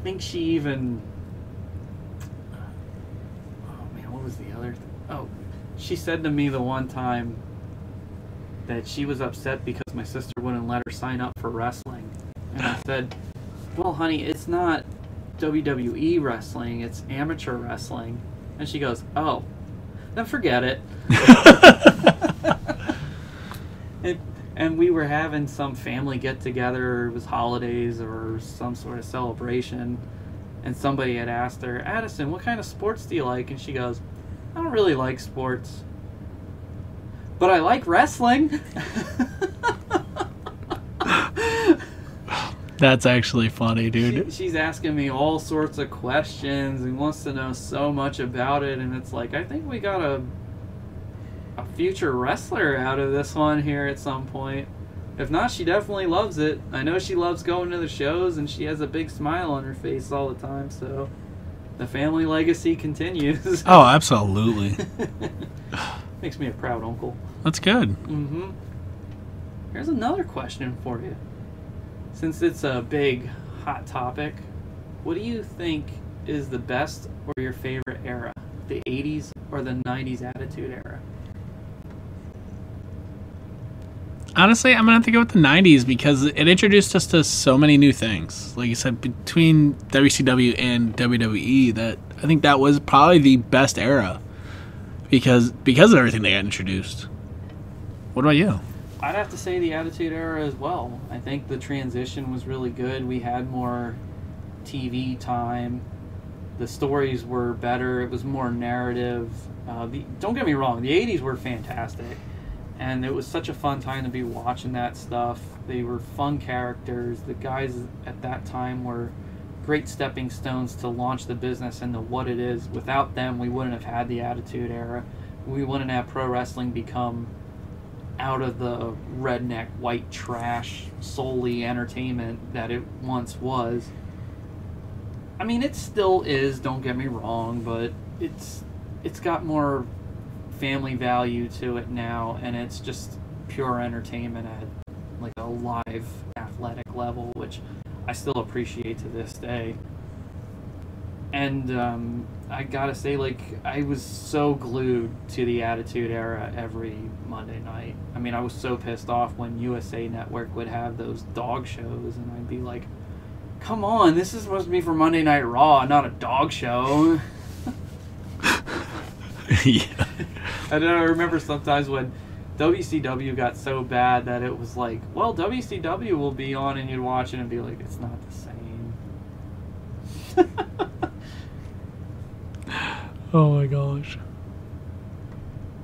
think she even, oh man, what was the other thing? Oh, she said to me the one time that she was upset because my sister wouldn't let her sign up for wrestling. And I said, well, honey, it's not WWE wrestling, it's amateur wrestling. And she goes, oh, then forget it. And we were having some family get-together. It was holidays or some sort of celebration. And somebody had asked her, Addison, what kind of sports do you like? And she goes, I don't really like sports. But I like wrestling. That's actually funny, dude. She's asking me all sorts of questions and wants to know so much about it. And it's like, I think we got a future wrestler out of this one here at some point. If not, she definitely loves it. I know she loves going to the shows, and she has a big smile on her face all the time, so the family legacy continues. Oh, absolutely. Makes me a proud uncle. That's good. Mm-hmm. Here's another question for you. Since it's a big, hot topic, what do you think is the best or your favorite era? The 80s or the 90s Attitude Era? Honestly, I'm going to have to go with the 90s because it introduced us to so many new things. Like you said, between WCW and WWE, that I think that was probably the best era because of everything they got introduced. What about you? I'd have to say the Attitude Era as well. I think the transition was really good. We had more TV time. The stories were better. It was more narrative. Don't get me wrong, the 80s were fantastic. And it was such a fun time to be watching that stuff. They were fun characters. The guys at that time were great stepping stones to launch the business into what it is. Without them, we wouldn't have had the Attitude Era. We wouldn't have pro wrestling become out of the redneck white trash solely entertainment that it once was. I mean, it still is, don't get me wrong, but it's got more family value to it now, and it's just pure entertainment at like a live athletic level, which I still appreciate to this day. And I gotta say, like, I was so glued to the Attitude Era every Monday night. I mean, I was so pissed off when USA Network would have those dog shows, and I'd be like, come on, this is supposed to be for Monday Night Raw, not a dog show. Yeah. And then I remember sometimes when WCW got so bad that it was like, well, WCW will be on, and you'd watch it and be like, it's not the same. Oh my gosh.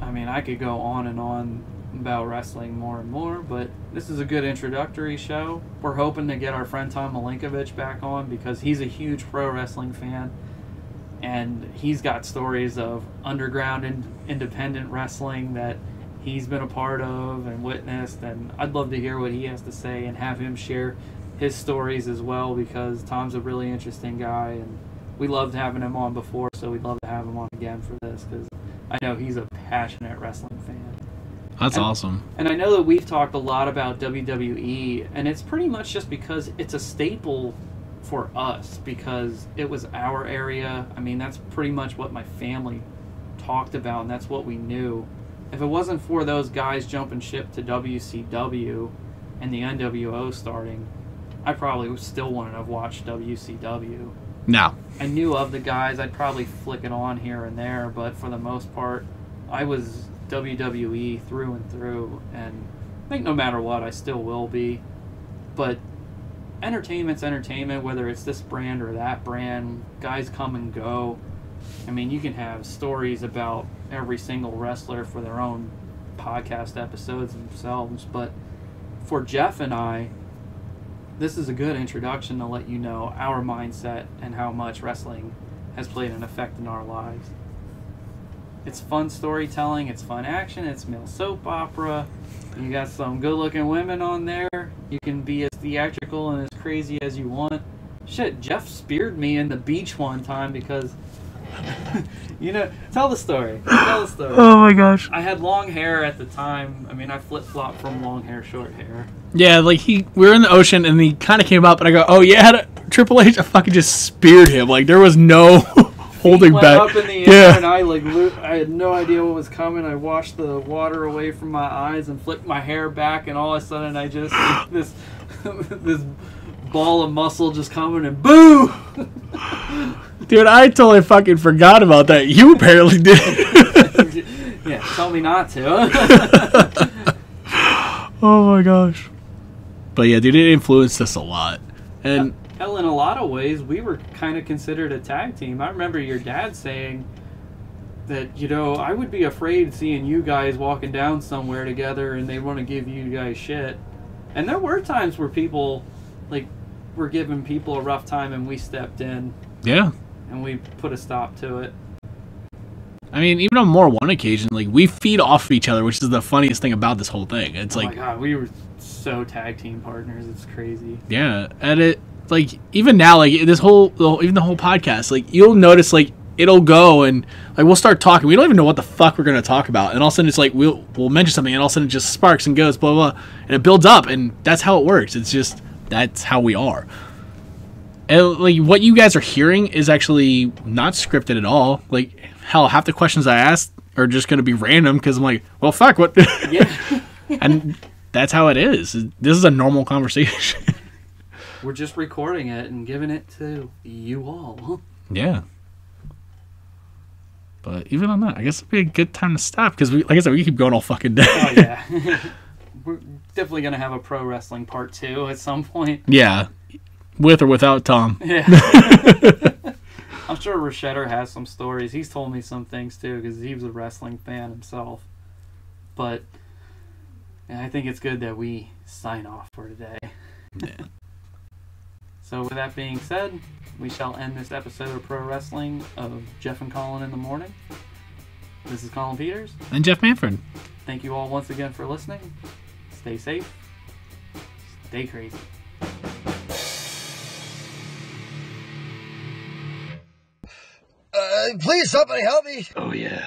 I mean, I could go on and on about wrestling more and more, but this is a good introductory show. We're hoping to get our friend Tom Malenkovich back on because he's a huge pro wrestling fan. And he's got stories of underground and independent wrestling that he's been a part of and witnessed. And I'd love to hear what he has to say and have him share his stories as well, because Tom's a really interesting guy. And we loved having him on before, so we'd love to have him on again for this, because I know he's a passionate wrestling fan. That's awesome. And I know that we've talked a lot about WWE, and it's pretty much just because it's a staple for us, because it was our area. I mean, that's pretty much what my family talked about, and that's what we knew. If it wasn't for those guys jumping ship to WCW and the NWO starting, I probably still wouldn't have watched WCW. No. I knew of the guys. I'd probably flick it on here and there, but for the most part, I was WWE through and through, and I think no matter what, I still will be. But entertainment's entertainment, whether it's this brand or that brand. Guys come and go. I mean, you can have stories about every single wrestler for their own podcast episodes themselves, but for Jeff and I, this is a good introduction to let you know our mindset and how much wrestling has played an effect in our lives. It's fun storytelling, it's fun action, it's male soap opera. You got some good-looking women on there. You can be as theatrical and as crazy as you want. Shit, Jeff speared me in the beach one time because, tell the story. Tell the story. Oh my gosh. I had long hair at the time. I mean, I flip-flopped from long hair, short hair. Yeah, like we were in the ocean and he kind of came up and I go, oh yeah, Triple H, I fucking just speared him. Like there was no holding back. Up in the air, and I had no idea what was coming. I washed the water away from my eyes and flicked my hair back, and all of a sudden I just this ball of muscle just coming and boo. Dude, I totally fucking forgot about that. You apparently did. Yeah, tell me not to. Oh my gosh. But yeah, dude, it influenced us a lot. And hell, in a lot of ways, we were kind of considered a tag team. I remember your dad saying that, I would be afraid seeing you guys walking down somewhere together and they want to give you guys shit. And there were times where people, were giving people a rough time and we stepped in. Yeah. And we put a stop to it. I mean, even on more one occasion, we feed off of each other, which is the funniest thing about this whole thing. It's my God, we were so tag team partners. It's crazy. Yeah, and it even now, even the whole podcast, you'll notice it'll go and we'll start talking. We don't even know what the fuck we're gonna talk about, and all of a sudden it's we'll mention something, and all of a sudden it just sparks and goes blah blah, and it builds up, and that's how it works. It's just that's how we are. And what you guys are hearing is actually not scripted at all. Hell, half the questions I asked are just going to be random because I'm well, fuck, what? Yeah. And that's how it is. This is a normal conversation. We're just recording it and giving it to you all. Yeah. But even on that, I guess it'd be a good time to stop because, like I said, we keep going all fucking day. Oh, yeah. We're definitely going to have a pro wrestling part 2 at some point. Yeah. With or without Tom. Yeah. I'm sure Rashetter has some stories. He's told me some things too because he was a wrestling fan himself. But I think it's good that we sign off for today. Yeah. So with that being said, we shall end this episode of Pro Wrestling of Jeff and Collin in the Morning. This is Colin Peters. And Jeff Manfred. Thank you all once again for listening. Stay safe. Stay crazy. Please, somebody help me. Oh, yeah.